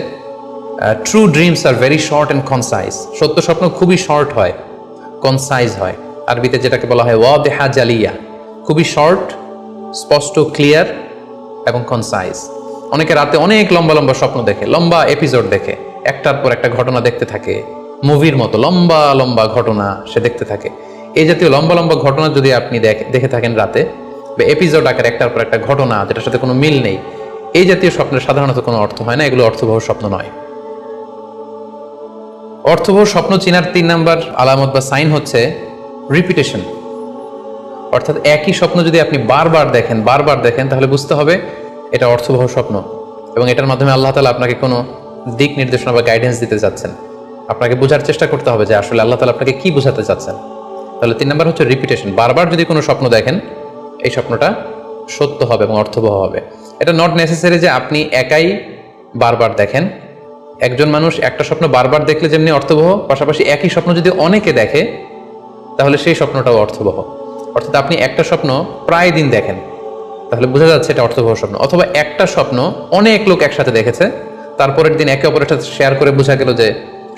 A: true dreams are very short and concise. সত্য স্বপ্ন খুবই শর্ট হয়, কনসাইজ হয়। আরবিতে যেটাকে বলা হয় ওয়াদিহা জালিয়া, খুবই শর্ট, স্পষ্ট, ক্লিয়ার এবং কনসাইজ। অনেকে রাতে অনেক লম্বা লম্বা স্বপ্ন দেখে, লম্বা এপিসোড দেখে, একটার পর একটা ঘটনা দেখতে থাকে, মুভির মতো লম্বা লম্বা ঘটনা সে দেখতে থাকে। এই জাতীয় লম্বা লম্বা ঘটনা যদি আপনি দেখে থাকেন রাতে, বা এপিসোড আকারে একটার পর একটা ঘটনা যেটার সাথে কোনো মিল নেই, এই জাতীয় স্বপ্নের সাধারণত কোনো অর্থ হয় না, এগুলো অর্থবহ স্বপ্ন নয়। অর্থবহ স্বপ্ন চিনার 3 নাম্বার আলামত বা সাইন হচ্ছে রিপিটেশন। অর্থাৎ একই স্বপ্ন যদি আপনি বারবার দেখেন তাহলে বুঝতে হবে এটা অর্থবহ স্বপ্ন, এবং এটার মাধ্যমে আল্লাহ তাআলা আপনাকে কোনো দিক নির্দেশনা বা গাইডেন্স দিতে যাচ্ছেন। আপনাকে বোঝার চেষ্টা করতে হবে যে আসলে আল্লাহ তাআলা আপনাকে কি বোঝাতে চাচ্ছেন। তাহলে 3 নাম্বার হচ্ছে রিপিটেশন। বারবার যদি কোনো স্বপ্ন দেখেন, এই স্বপ্নটা সত্য হবে এবং অর্থবহ হবে। এটা নট নেসেসারি যে আপনি একাই বারবার দেখেন। একজন মানুষ একটা স্বপ্ন বারবার দেখলে যেমনি অর্থবহ, পাশাপাশি একই স্বপ্ন যদি অনেকে দেখে তাহলে সেই স্বপ্নটাও অর্থবহ। অর্থাৎ আপনি একটা স্বপ্ন প্রায় দিন দেখেন, তাহলে বোঝা যাচ্ছে এটা অর্থবহ স্বপ্ন। অথবা একটা স্বপ্ন অনেক লোক একসাথে দেখেছে, তারপরের দিন একে অপরের সাথে শেয়ার করে বোঝা গেল যে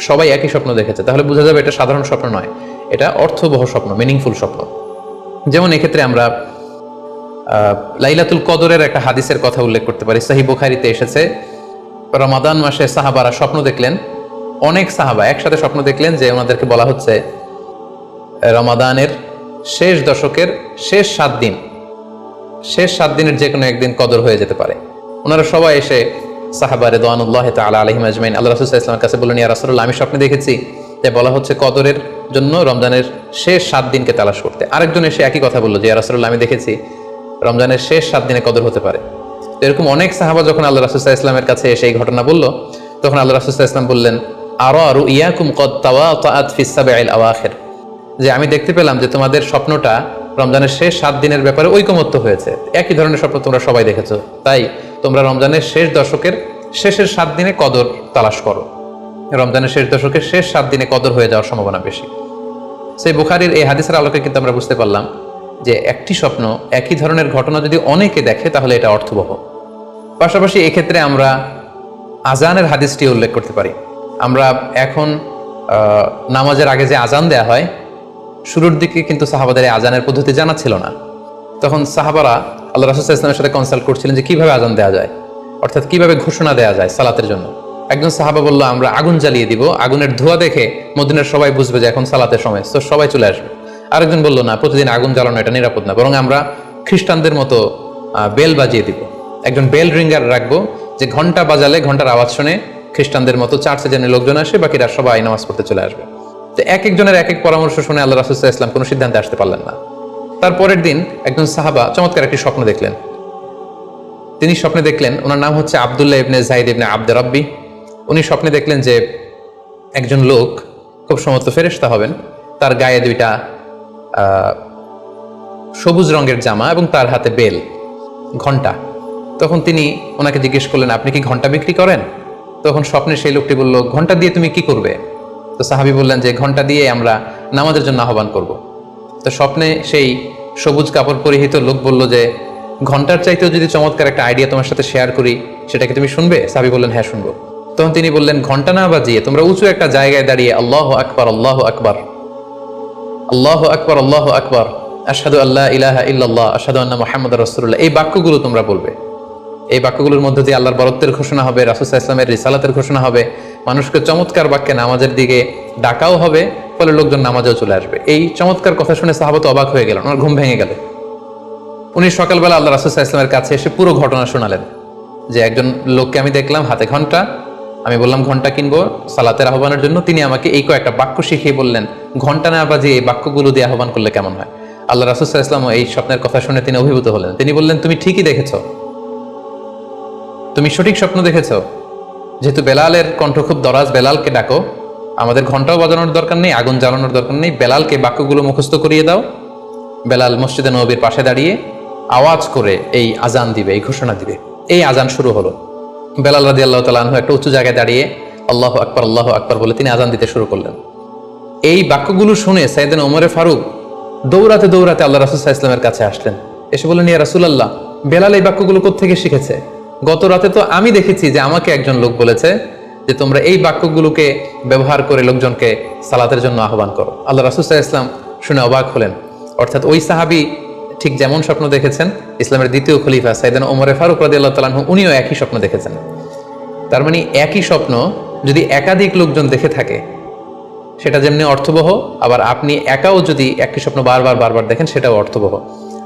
A: সবাই একই স্বপ্ন দেখেছে, তাহলে বোঝা যাবে এটা সাধারণ স্বপ্ন নয়, এটা অর্থবহ স্বপ্ন, মিনিংফুল স্বপ্ন। যেমন এক্ষেত্রে আমরা লাইলাতুল কদরের একটা হাদিসের কথা উল্লেখ করতে পারি। সহিহ বুখারীতে এসেছে, রমাদান মাসে সাহাবারা স্বপ্ন দেখলেন, অনেক সাহাবা একসাথে স্বপ্ন দেখলেন যে ওনাদেরকে বলা হচ্ছে রমাদানের শেষ দশকের শেষ 7 দিনের যে কোনো একদিন কদর হয়ে যেতে পারে। ওনারা সবাই এসে সাহাবা রিদওয়ানুল্লাহি তাআলা আলাইহিম আজমাইন আল্লাহ রাসূল সাল্লাল্লাহু আলাইহি ওয়াসাল্লামের কাছে বললেন, ইয়া রাসূলুল্লাহ, আমি স্বপ্নে দেখেছি যে বলা হচ্ছে কদরের জন্য রমজানের শেষ 7 দিনকে তালাশ করতে। আরেকজন এসে একই কথা বললো যে ইয়া রাসূলুল্লাহ, আমি দেখেছি রমজানের শেষ 7 দিনে কদর হতে পারে। তো এরকম অনেক সাহাবা যখন আল্লাহ রাসূল সাল্লাল্লাহু আলাইহি ওয়াসাল্লামের কাছে এসে এই ঘটনা বললো, তখন আল্লাহ রাসূল সাল্লাল্লাহু আলাইহি ওয়াসাল্লাম বললেন, আরা রুইয়াকুম কদ তাওয়াতাআত ফিস সাবঈল আওয়াখির, যে আমি দেখতে পেলাম যে তোমাদের স্বপ্নটা রমজানের শেষ 7 দিনের ব্যাপারে ঐকমত্য হয়েছে। একই ধরনের স্বপ্ন তোমরা সবাই দেখেছো, তাই তোমরা রমজানের শেষ দশকের শেষের 7 দিনে কদর তালাশ করো। রমজানের শেষ দশকের শেষ 7 দিনে কদর হয়ে যাওয়ার সম্ভাবনা বেশি। সেই বুখারীর এই হাদিসের আলোকে কিন্তু আমরা বুঝতে পারলাম যে একটি স্বপ্ন, একই ধরনের ঘটনা যদি অনেকে দেখে তাহলে এটা অর্থবহ। পাশাপাশি এক্ষেত্রে আমরা আজানের হাদিসটি উল্লেখ করতে পারি। আমরা এখন নামাজের আগে যে আজান দেয়া হয়, শুরুর দিকে কিন্তু সাহাবাদের আজানের পদ্ধতি জানা ছিল না। তখন সাহাবারা আল্লাহ রাসূল সাল্লাল্লাহু আলাইহি ওয়াসাল্লামের সাথে কনসাল্ট করছিলেন যে কিভাবে আজান দেওয়া যায়, অর্থাৎ কিভাবে ঘোষণা দেওয়া যায় সালাতের জন্য। একজন সাহাবা বলল, আমরা আগুন জ্বালিয়ে দিব, আগুনের ধোঁয়া দেখে মদিনার সবাই বুঝবে যে এখন সালাতের সময়, তো সবাই চলে আসবে। আরেকজন বলল, না, প্রতিদিন আগুন জ্বালানো এটা নিরাপদ না, বরং আমরা খ্রিস্টানদের মতো বেল বাজিয়ে দিব, একজন বেল রিঙ্গার রাখবো, যে ঘন্টা বাজালে ঘন্টার আওয়াজ শুনে খ্রিস্টানদের মতো চার্চে যেন লোকজন আসে, বাকিরা সবাই নামাজ পড়তে চলে আসবে। তো এক একজনের এক এক পরামর্শ শুনে আল্লাহ রাসূল সাল্লাল্লাহু আলাইহি ওয়াসাল্লাম কোনো সিদ্ধান্তে আসতে পারলেন না। তারপরের দিন একজন সাহাবা চমৎকার একটি স্বপ্ন দেখলেন। তিনি স্বপ্নে দেখলেন, ওনার নাম হচ্ছে আব্দুল্লাহ ইবনে যায়েদ ইবনে আব্দ রাব্বি। উনি স্বপ্নে দেখলেন যে একজন লোক, খুব সম্ভবত ফেরেশতা হবেন, তার গায়ে 2টা সবুজ রঙের জামা এবং তার হাতে বেল, ঘন্টা। তখন তিনি ওনাকে জিজ্ঞেস করলেন, আপনি কি ঘন্টা বিক্রি করেন? তখন স্বপ্নে সেই লোকটি বলল, ঘন্টা দিয়ে তুমি কি করবে? তো সাহাবী বললেন যে ঘন্টা দিয়ে আমরা নামাজের জন্য আহ্বান করব। তো স্বপ্নে সেই সবুজ কাপড় পরিহিত লোক বলল যে ঘন্টার চাইতেও যদি চমৎকার একটা আইডিয়া তোমার সাথে শেয়ার করি, সেটাকে তুমি শুনবে? সাহাবী বললেন, হ্যাঁ, শুনবো। তখন তিনি বললেন, ঘন্টা না বাজিয়ে তোমরা উঁচু একটা জায়গায় দাঁড়িয়ে আল্লাহু আকবার, আল্লাহু আকবার, আল্লাহু আকবার, আল্লাহু আকবার, আশহাদু আল্লা ইলাহা ইল্লাল্লাহ, আশহাদু আন্না মুহাম্মাদুর রাসূলুল্লাহ, এই বাক্যগুলো তোমরা বলবে। এই বাক্যগুলোর মধ্যে দিয়ে আল্লাহর বরত্বের ঘোষণা হবে, রাসূল সাল্লাল্লাহু আলাইহি ওয়াসাল্লামের রিসালাতের ঘোষণা হবে, মানুষকে চমৎকার বাক্যে নামাজের দিকে ডাকাও হবে, ফলে লোকজন নামাজেও চলে আসবে। এই চমৎকার কথা শুনে সাহাবা তো অবাক হয়ে গেলেন, ওনার ঘুম ভেঙে গেল। উনি সকালবেলা আল্লাহ রাসূল সাল্লাল্লাহু আলাইহি ওয়াসাল্লামের কাছে এসে পুরো ঘটনা শোনালেন যে একজন লোককে আমি দেখলাম হাতে ঘন্টা, আমি বললাম ঘন্টা কিনবো সালাতের আহ্বানের জন্য, তিনি আমাকে এই কয়েকটা বাক্য শিখিয়ে বললেন ঘন্টা না বাজিয়ে এই বাক্যগুলো দিয়ে আহ্বান করলে কেমন হয়। আল্লাহ রাসূল সাল্লাল্লাহু আলাইহি ওয়াসাল্লাম এই স্বপ্নের কথা শুনে তিনি অভিভূত হলেন। তিনি বললেন, তুমি ঠিকই দেখেছো, তুমি সঠিক স্বপ্ন দেখেছো। যেহেতু বেলালের কণ্ঠ খুব দরাজ, বেলালকে ডাকো, আমাদের ঘন্টাও বাজানোর দরকার নেই, আগুন জ্বালানোর দরকার নেই, বেলালকে বাক্যগুলো মুখস্থ করিয়ে দাও। বেলাল মসজিদে নববীর পাশে দাঁড়িয়ে আওয়াজ করে এই আজান দিবে, এই ঘোষণা দিবে। এই আজান শুরু হলো। বেলাল রাদিয়াল্লাহু তাআলা আনহু একটা উঁচু জায়গায় দাঁড়িয়ে আল্লাহু আকবার, আল্লাহু আকবার বলে তিনি আজান দিতে শুরু করলেন। এই বাক্যগুলো শুনে সাইয়েদনা ওমরে ফারুক দৌড়াতে দৌড়াতে আল্লাহ রাসূল সাল্লাল্লাহু আলাইহি ওয়াসাল্লামের কাছে আসলেন। এসে বললেন, ইয়া রাসূলুল্লাহ, বেলাল এই বাক্যগুলো কোত্থেকে শিখেছে? গত রাতে তো আমি দেখেছি যে আমাকে একজন লোক বলেছে যে তোমরা এই বাক্যগুলোকে ব্যবহার করে লোকজনকে সালাতের জন্য আহ্বান করো। আল্লাহ রাসূল সাল্লাল্লাহু আলাইহি ওয়াসাল্লাম শুনে অবাক হলেন। অর্থাৎ ওই সাহাবী ঠিক যেমন স্বপ্ন দেখেছেন ইসলামের দ্বিতীয় খলিফা সাইয়েদনা ওমর ফারুক রাদিয়াল্লাহু তাআলা আনহু উনিও একই স্বপ্ন দেখেছেন। তার মানে একই স্বপ্ন যদি একাধিক লোকজন দেখে থাকে সেটা যেমনি অর্থবহ, আবার আপনি একাও যদি একই স্বপ্ন বারবার দেখেন সেটাও অর্থবহ।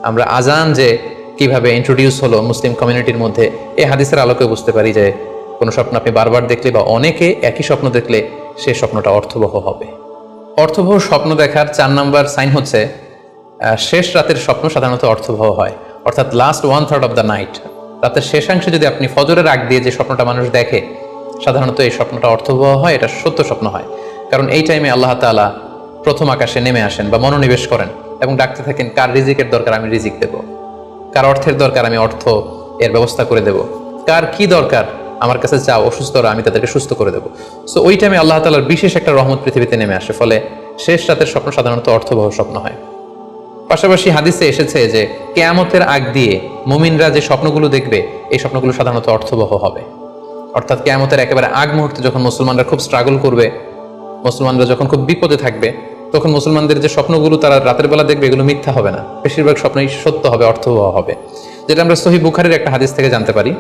A: আমরা আজান যে কিভাবে ইন্ট্রোডিউস হলো মুসলিম কমিউনিটির মধ্যে, এই হাদিসের আলোকে বুঝতে পারি যে কোনো স্বপ্ন আপনি বারবার দেখলে বা অনেকে একই স্বপ্ন দেখলে সেই স্বপ্নটা অর্থবহ হবে। অর্থবহ স্বপ্ন দেখার 4 নম্বর সাইন হচ্ছে শেষ রাতের স্বপ্ন সাধারণত অর্থবহ হয়, অর্থাৎ লাস্ট 1/3 অফ দ্য নাইট, রাতের শেষাংশে যদি আপনি ফজরের আগ দিয়ে যে স্বপ্নটা মানুষ দেখে সাধারণত এই স্বপ্নটা অর্থবহ হয়, এটা সত্য স্বপ্ন হয়। কারণ এই টাইমে আল্লাহ তাআলা প্রথম আকাশে নেমে আসেন বা মনোনিবেশ করেন এবং ডাকতে থাকেন, কার রিজিকের দরকার আমি রিজিক দেব, কার অর্থের দরকার আমি অর্থ এর ব্যবস্থা করে দেব, কার কি দরকার আমার কাছে চাও, অসুস্থরা আমি তাদেরকে সুস্থ করে দেবো। সো ওই টাইমে আল্লাহ তাআলার বিশেষ একটা রহমত পৃথিবীতে নেমে আসে, ফলে শেষ রাতের স্বপ্ন সাধারণত অর্থবহ স্বপ্ন হয়। পাশাপাশি হাদিসে এসেছে যে কিয়ামতের আগ দিয়ে মুমিনরা যে স্বপ্নগুলো দেখবে এই স্বপ্নগুলো সাধারণত অর্থবহ হবে। অর্থাৎ কিয়ামতের একেবারে আগ মুহূর্তে যখন মুসলমানরা খুব স্ট্রাগল করবে, মুসলমানরা যখন খুব বিপদে থাকবে, তখন মুসলমানদের যে স্বপ্নগুলো তারা রাতের বেলা দেখবে এগুলো মিথ্যা হবে না, বেশিরভাগ স্বপ্নই সত্য হবে, অর্থবহ হবে। যেটা আমরা সহিহ বুখারীর একটা হাদিস থেকে জানতে পারি,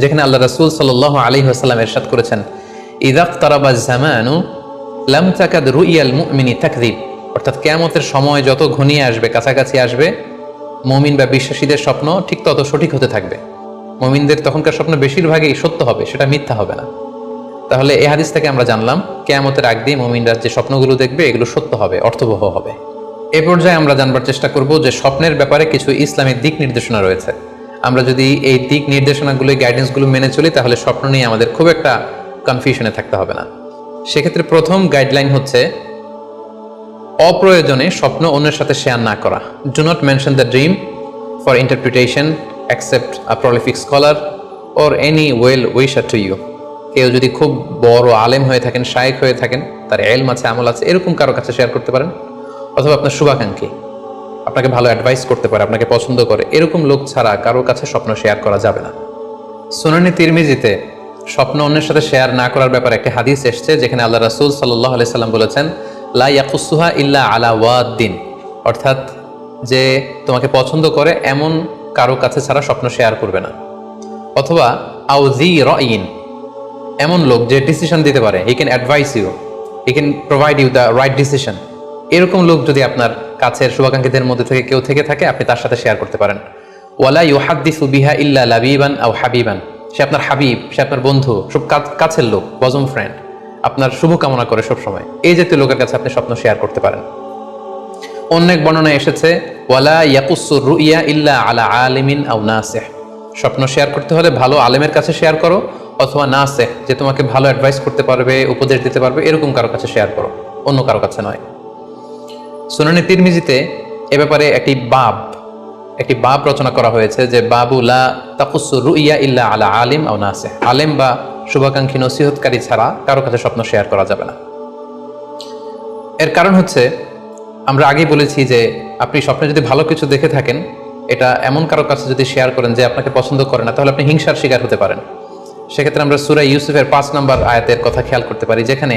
A: যেখানে আল্লাহ রাসূল সাল্লাল্লাহু আলাইহি ওয়াসাল্লাম ইরশাদ করেছেন, ইযাকতারাবা যামানু লাম তাকাদ রুইয়াল মুমিনি তাকযিব, অর্থাৎ কিয়ামতের সময় যত ঘনিয়ে আসবে, কাছাকাছি আসবে, মুমিন বা বিশ্বাসীদের স্বপ্ন ঠিক তত সঠিক হতে থাকবে। মুমিনদের তখনকার স্বপ্ন বেশিরভাগই সত্য হবে, সেটা মিথ্যা হবে না। তাহলে এই হাদিস থেকে আমরা জানলাম কিয়ামতের আগ দিয়ে মুমিনরা যে স্বপ্নগুলো দেখবে এগুলো সত্য হবে, অর্থবহ হবে। এ পর্যায়ে আমরা জানবার চেষ্টা করব যে স্বপ্নের ব্যাপারে কিছু ইসলামিক দিক নির্দেশনা রয়েছে। আমরা যদি এই দিক নির্দেশনাগুলো, গাইডেন্সগুলো মেনে চলি তাহলে স্বপ্ন নিয়ে আমাদের খুব একটা কনফিউশনে থাকতে হবে না। সেক্ষেত্রে প্রথম গাইডলাইন হচ্ছে অপ্রয়োজনে স্বপ্ন অন্যের সাথে শেয়ার না করা। Do not mention the dream for interpretation except a prolific scholar or any well wisher to you. কেউ যদি খুব বড় আলেম হয়ে থাকেন, শায়েখ হয়ে থাকেন, তার এলম আছে, আমল আছে, এরকম কারো কাছে শেয়ার করতে পারেন। অথবা আপনার শুভাকাঙ্ক্ষী আপনাকে ভালো অ্যাডভাইস করতে পারে, আপনাকে পছন্দ করে, এরকম লোক ছাড়া কারোর কাছে স্বপ্ন শেয়ার করা যাবে না। সুনানে তিরমিজিতে স্বপ্ন অন্যের সাথে শেয়ার না করার ব্যাপারে একটা হাদিস এসছে, যেখানে আল্লাহ রাসূল সাল্লাল্লাহু আলাইহি সাল্লাম বলেছেন, লা ইয়াকুসুহা ইল্লা আলা ওয়াদ্দিন, অর্থাৎ যে তোমাকে পছন্দ করে এমন কারো কাছে ছাড়া স্বপ্ন শেয়ার করবে না। অথবা আও যী রাইন, এমন লোক যে ডিসিশন দিতে পারে, he can advice you, he can provide you the right decision, এরকম লোক যদি আপনার কাছের শুভাকাঙ্ক্ষীদের মধ্যে থেকে কেউ থেকে থাকে আপনি তার সাথে শেয়ার করতে পারেন। ওয়ালা ইউহাদ্দিসু বিহা ইল্লা লাবিবান আও হাবিবান, সে আপনার হাবিব, সে আপনার বন্ধু, সব কাছের লোক, বজম ফ্রেন্ড, আপনার শুভ কামনা করে সব সময়, এই জাতীয় লোকের কাছে আপনি স্বপ্ন শেয়ার করতে পারেন। অনেক বর্ণনায় এসেছে ওয়ালা ইয়াকুসুর রুইয়া ইল্লা আলা আলিমিন আও নাসিহ, স্বপ্ন শেয়ার করতে হলে ভালো আলেমের কাছে শেয়ার করো, অথবা নাসিহ, যে তোমাকে ভালো অ্যাডভাইস করতে পারবে, উপদেশ দিতে পারবে, এরকম কারো কাছে শেয়ার করো, অন্য কারো কাছে নয়। সুনানে তিরমিজিতে এ ব্যাপারে একটি বাব রচনা করা হয়েছে, যে বাবু লা তাকুসু রুইয়া ইল্লা আলা আলিম আও নাসিহ, আলেম বা শুভাকাঙ্ক্ষী নসিহতকারী ছাড়া কারো কাছে স্বপ্ন শেয়ার করা যাবে না। এর কারণ হচ্ছে আমরা আগেই বলেছি যে আপনি স্বপ্নে যদি ভালো কিছু দেখে থাকেন, এটা এমন কারো কাছে যদি শেয়ার করেন যে আপনাকে পছন্দ করে না, তাহলে আপনি হিংসার শিকার হতে পারেন। সেক্ষেত্রে আমরা সূরা ইউসুফের 5 নম্বর আয়াতের কথা খেয়াল করতে পারি, যেখানে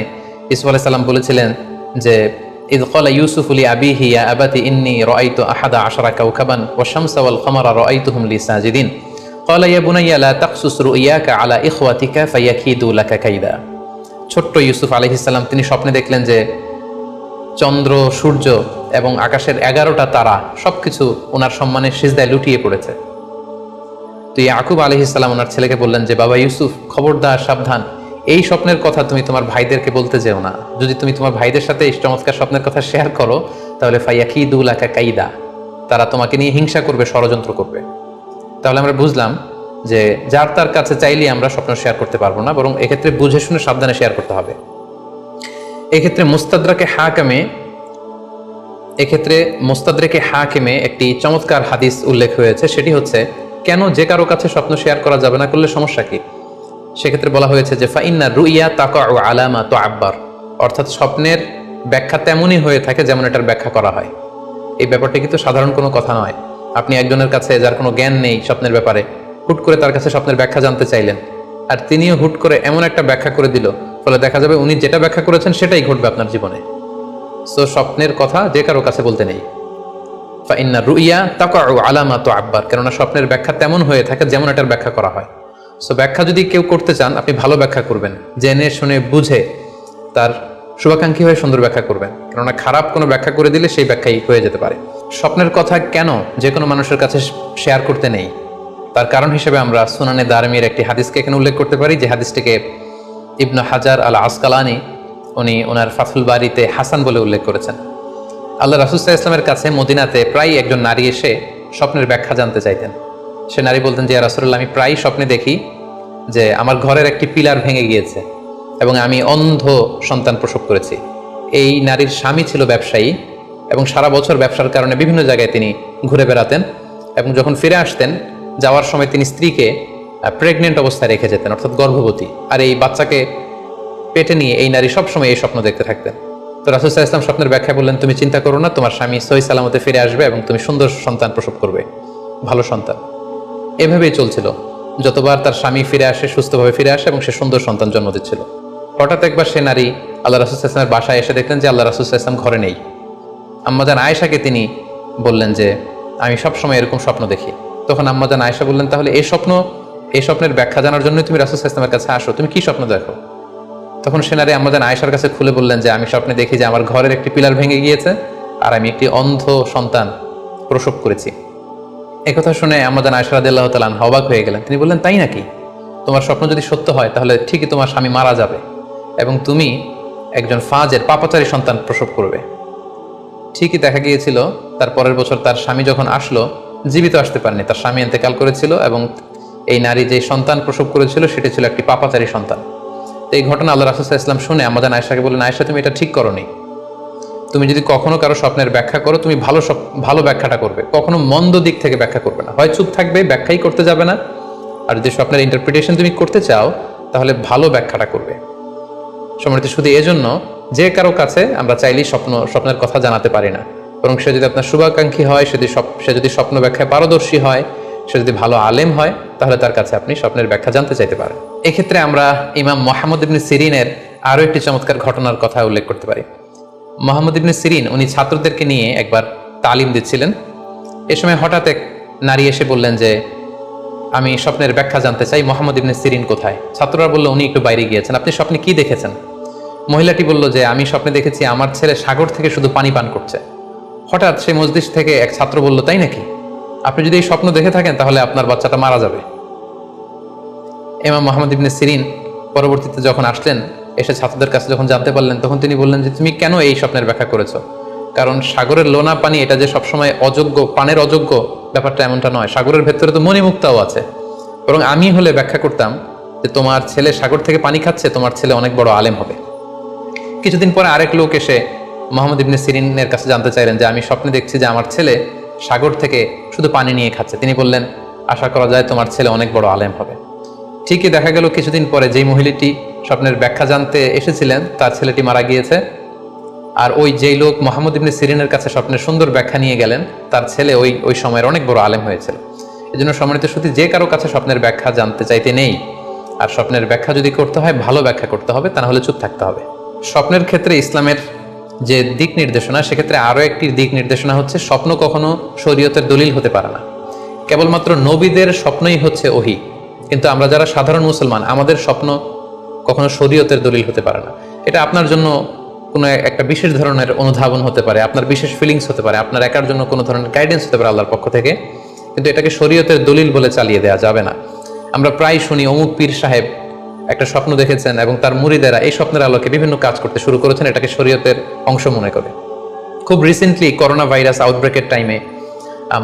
A: ইউসুফ আলাইহিস সালাম বলেছিলেন যে ইয ক্বালা ইউসুফু লিআবিহি ইয়া আবাতি ইন্নী রাআইতু আহাদা আশারা কাওকাবান ওয়াশ শামসা ওয়াল কমারা রাআইতুহুম লি সাজিদিন ক্বালা ইয়া বুনাইয়া লা তাকসুস রুইয়াকা আলা ইখওয়াতিকা ফায়াকিদু লাকা কাইদা। ছোট্ট ইউসুফ আলাইহিস সালাম তিনি স্বপ্নে দেখলেন যে চন্দ্র, সূর্য এবং আকাশের 11টা তারা সবকিছু ওনার সম্মানে সিজদায় লুটিয়ে পড়েছে। তো ইয়াকুব আলাইহিস সালাম ওনার ছেলেকে বললেন যে বাবা ইউসুফ, খবরদার, সাবধান, এই স্বপ্নের কথা তুমি তোমার ভাইদেরকে বলতে যেও না। যদি তুমি তোমার ভাইদের সাথে এই চমৎকার স্বপ্নের কথা শেয়ার করো তাহলে ফায়াকিদু লাকা কাইদা, তারা তোমাকে নিয়ে হিংসা করবে, ষড়যন্ত্র করবে। তাহলে আমরা বুঝলাম যে যার তার কাছে চাইলে আমরা স্বপ্ন শেয়ার করতে পারবো না, বরং এক্ষেত্রে বুঝে শুনে সাবধানে শেয়ার করতে হবে। এক্ষেত্রে মুস্তাদরাকে হাকিমে একটি চমৎকার হাদিস উল্লেখ হয়েছে, সেটি হচ্ছে কেন যে কারো কাছে স্বপ্ন শেয়ার করা যাবে না, করলে সমস্যা কি। সেক্ষেত্রে বলা হয়েছে যে ফাইন্না রুইয়া তাকাউ আলা মা তুআব্বার, অর্থাৎ স্বপ্নের ব্যাখ্যা তেমনই হয়ে থাকে যেমন এটার ব্যাখ্যা করা হয়। এই ব্যাপারটি কিন্তু সাধারণ কোনো কথা নয়। আপনি একজনের কাছে যার কোনো জ্ঞান নেই স্বপ্নের ব্যাপারে, হুট করে তার কাছে স্বপ্নের ব্যাখ্যা জানতে চাইলেন, আর তিনিও হুট করে এমন একটা ব্যাখ্যা করে দিল, ফলে দেখা যাবে উনি যেটা ব্যাখ্যা করেছেন সেটাই ঘটবে আপনার জীবনে। সো স্বপ্নের কথা যে কারো কাছে বলতে নেই। ফাইন্না রুইয়া তাকাউ আলা মা তুআব্বার, কেননা স্বপ্নের ব্যাখ্যা তেমন হয়ে থাকে যেমন এটার ব্যাখ্যা করা হয়। সো ব্যাখ্যা যদি কেউ করতে চান, আপনি ভালো ব্যাখ্যা করবেন, জেনে শুনে বুঝে তার শুভাকাঙ্ক্ষী হয়ে সুন্দর ব্যাখ্যা করবেন, কেননা খারাপ কোনো ব্যাখ্যা করে দিলে সেই ব্যাখ্যাই হয়ে যেতে পারে। স্বপ্নের কথা কেন যে কোনো মানুষের কাছে শেয়ার করতে নেই, তার কারণ হিসেবে আমরা সুনানে দারমির একটি হাদিসকে এখানে উল্লেখ করতে পারি, যে হাদিসটিকে ইবনু হাজার আল আসকালানি উনি ওনার ফাথুল বারিতে হাসান বলে উল্লেখ করেছেন। আল্লাহ রাসূল সাল্লাল্লাহু আলাইহি ওয়াসাল্লামের কাছে মদিনাতে প্রায় একজন নারী এসে স্বপ্নের ব্যাখ্যা জানতে চাইতেন। সে নারী বলতেন যে ইয়া রাসূলুল্লাহ, আমি প্রায় স্বপ্নে দেখি যে আমার ঘরের একটি পিলার ভেঙে গিয়েছে এবং আমি অন্ধ সন্তান প্রসব করেছি। এই নারীর স্বামী ছিল ব্যবসায়ী এবং সারা বছর ব্যবসার কারণে বিভিন্ন জায়গায় তিনি ঘুরে বেড়াতেন এবং যখন ফিরে আসতেন যাওয়ার সময় তিনি স্ত্রীকে প্রেগনেন্ট অবস্থায় রেখে যেতেন, অর্থাৎ গর্ভবতী, আর এই বাচ্চাকে পেটে নিয়ে এই নারী সবসময় এই স্বপ্ন দেখতে থাকতেন। তো রাসূল সাল্লাল্লাহু আলাইহি ওয়াসাল্লাম স্বপ্নের ব্যাখ্যা বললেন, তুমি চিন্তা করো না, তোমার স্বামী সহি সালামতে ফিরে আসবে এবং তুমি সুন্দর সন্তান প্রসব করবে, ভালো সন্তান। এভাবেই চলছিল, যতবার তার স্বামী ফিরে আসে, সুস্থভাবে ফিরে আসে এবং সে সুন্দর সন্তান জন্ম দিচ্ছিল। হঠাৎ একবার সে নারী আল্লাহ রাসূল সাল্লাল্লাহু আলাইহি ওয়াসাল্লামের বাসায় এসে দেখলেন যে আল্লাহ রাসূল সাল্লাল্লাহু আলাইহি ওয়াসাল্লাম ঘরে নেই। আম্মাজান আয়েশাকে তিনি বললেন যে আমি সবসময় এরকম স্বপ্ন দেখি। তখন আম্মাজান আয়েশা বললেন, তাহলে এই স্বপ্নের ব্যাখ্যা জানার জন্য তুমি রাসূল সাল্লাল্লাহু আলাইহি ওয়াসাল্লামের কাছে আসো, তুমি কি স্বপ্ন দেখো? তখন সে নারী আম্মাজান আয়েশার কাছে খুলে বললেন যে আমি স্বপ্নে দেখি যে আমার ঘরের একটি পিলার ভেঙে গিয়েছে আর আমি একটি অন্ধ সন্তান প্রসব করেছি। একথা শুনে আম্মাজান আয়েশা রাদিয়াল্লাহু তাআলা আনহা অবাক হয়ে গেলেন। তিনি বললেন, তাই নাকি? তোমার স্বপ্ন যদি সত্য হয় তাহলে ঠিকই তোমার স্বামী মারা যাবে এবং তুমি একজন ফাজের পাপাচারী সন্তান প্রসব করবে। ঠিকই দেখা গিয়েছিল তার পরের বছর তার স্বামী যখন আসলো, জীবিত আসতে পারেনি, তার স্বামী ইন্তেকাল করেছিল এবং এই নারী যে সন্তান প্রসব করেছিল সেটি ছিল একটি পাপাচারী সন্তান। এই ঘটনা আল্লাহ রাসূল সাল্লাল্লাহু আলাইহি ওয়াসাল্লাম শুনে আমাদের আয়েশাকে বললেন, আয়েশা তুমি এটা ঠিক করোনি, তুমি যদি কখনো কারো স্বপ্নের ব্যাখ্যা করো তুমি ভালো ব্যাখ্যাটা করবে, কখনো মন্দ দিক থেকে ব্যাখ্যা করবে না, হয় চুপ থাকবে, ব্যাখ্যাই করতে যাবে না, আর যদি স্বপ্নের ইন্টারপ্রিটেশন তুমি করতে চাও তাহলে ভালো ব্যাখ্যাটা করবে। সম্মানিত শুধু এজন্য যে কারো কাছে আমরা চাইলেই স্বপ্নের কথা জানাতে পারি না, বরং সে যদি আপনার শুভাকাঙ্ক্ষী হয়, সে যদি স্বপ্ন ব্যাখ্যায় পারদর্শী হয়, সে যদি ভালো আলেম হয়, তাহলে তার কাছে আপনি স্বপ্নের ব্যাখ্যা জানতে চাইতে পারেন। এক্ষেত্রে আমরা ইমাম মুহাম্মদ ইবনে সিরিনের আরও একটি চমৎকার ঘটনার কথা উল্লেখ করতে পারি। মুহাম্মদ ইবনে সিরিন উনি ছাত্রদেরকে নিয়ে একবার তালিম দিচ্ছিলেন। এ সময় হঠাৎ এক নারী এসে বললেন যে আমি স্বপ্নের ব্যাখ্যা জানতে চাই, মুহাম্মদ ইবনে সিরিন কোথায়? ছাত্ররা বলল উনি একটু বাইরে গিয়েছেন, আপনি স্বপ্নে কি দেখেছেন? মহিলাটি বলল যে আমি স্বপ্নে দেখেছি আমার ছেলে সাগর থেকে শুধু পানি পান করছে। হঠাৎ সেই মজলিস থেকে এক ছাত্র বলল, তাই নাকি? আপনি যদি এই স্বপ্ন দেখে থাকেন তাহলে আপনার বাচ্চাটা মারা যাবে। ইমাম মুহাম্মদ ইবনে সিরিন পরবর্তীতে যখন আসলেন, এসে ছাত্রদের কাছে যখন জানতে পারলেন, তখন তিনি বললেন যে তুমি কেন এই স্বপ্নের ব্যাখ্যা করেছো? কারণ সাগরের লোনা পানি এটা যে সবসময় অযোগ্য, পানের অযোগ্য ব্যাপারটা এমনটা নয়, সাগরের ভেতরে তো মণিমুক্তাও আছে। বরং আমি হলে ব্যাখ্যা করতাম যে তোমার ছেলে সাগর থেকে পানি খাচ্ছে, তোমার ছেলে অনেক বড় আলেম হবে। কিছুদিন পরে আরেক লোক এসে মুহাম্মদ ইবনে সিরিনের কাছে জানতে চাইলেন যে আমি স্বপ্নে দেখছি যে আমার ছেলে সাগর থেকে শুধু পানি নিয়ে খাচ্ছে। তিনি বললেন আশা করা যায় তোমার ছেলে অনেক বড় আলেম হবে। ঠিকই দেখা গেল কিছুদিন পরে যেই মহিলাটি স্বপ্নের ব্যাখ্যা জানতে এসেছিলেন তার ছেলেটি মারা গিয়েছে, আর যেই লোক মুহাম্মদ ইবনে সিরিনের কাছে স্বপ্নের সুন্দর ব্যাখ্যা নিয়ে গেলেন তার ছেলে ওই সময়ের অনেক বড় আলেম হয়েছিল। এই জন্য সম্মানিত শুধু যে কারো কাছে স্বপ্নের ব্যাখ্যা জানতে চাইতে নেই, আর স্বপ্নের ব্যাখ্যা যদি করতে হয় ভালো ব্যাখ্যা করতে হবে, তা না হলে চুপ থাকতে হবে। স্বপ্নের ক্ষেত্রে ইসলামের যে দিক নির্দেশনা, সেক্ষেত্রে আরও একটি দিক নির্দেশনা হচ্ছে স্বপ্ন কখনো শরীয়তের দলিল হতে পারে না। কেবলমাত্র নবীদের স্বপ্নই হচ্ছে ওহী, কিন্তু আমরা যারা সাধারণ মুসলমান আমাদের স্বপ্ন কখনো শরীয়তের দলিল হতে পারে না। এটা আপনার জন্য কোনো একটা বিশেষ ধরনের অনুধাবন হতে পারে, আপনার বিশেষ ফিলিংস হতে পারে, আপনার একার জন্য কোনো ধরনের গাইডেন্স হতে পারে আল্লাহর পক্ষ থেকে, কিন্তু এটাকে শরীয়তের দলিল বলে চালিয়ে দেওয়া যাবে না। আমরা প্রায় শুনি অমুক পীর সাহেব একটা স্বপ্ন দেখেছেন এবং তার মুরিদেরা এই স্বপ্নের আলোকে বিভিন্ন কাজ করতে শুরু করেছেন, এটাকে শরীয়তের অংশ মনে করে। খুব রিসেন্টলি করোনা ভাইরাস আউটব্রেকের টাইমে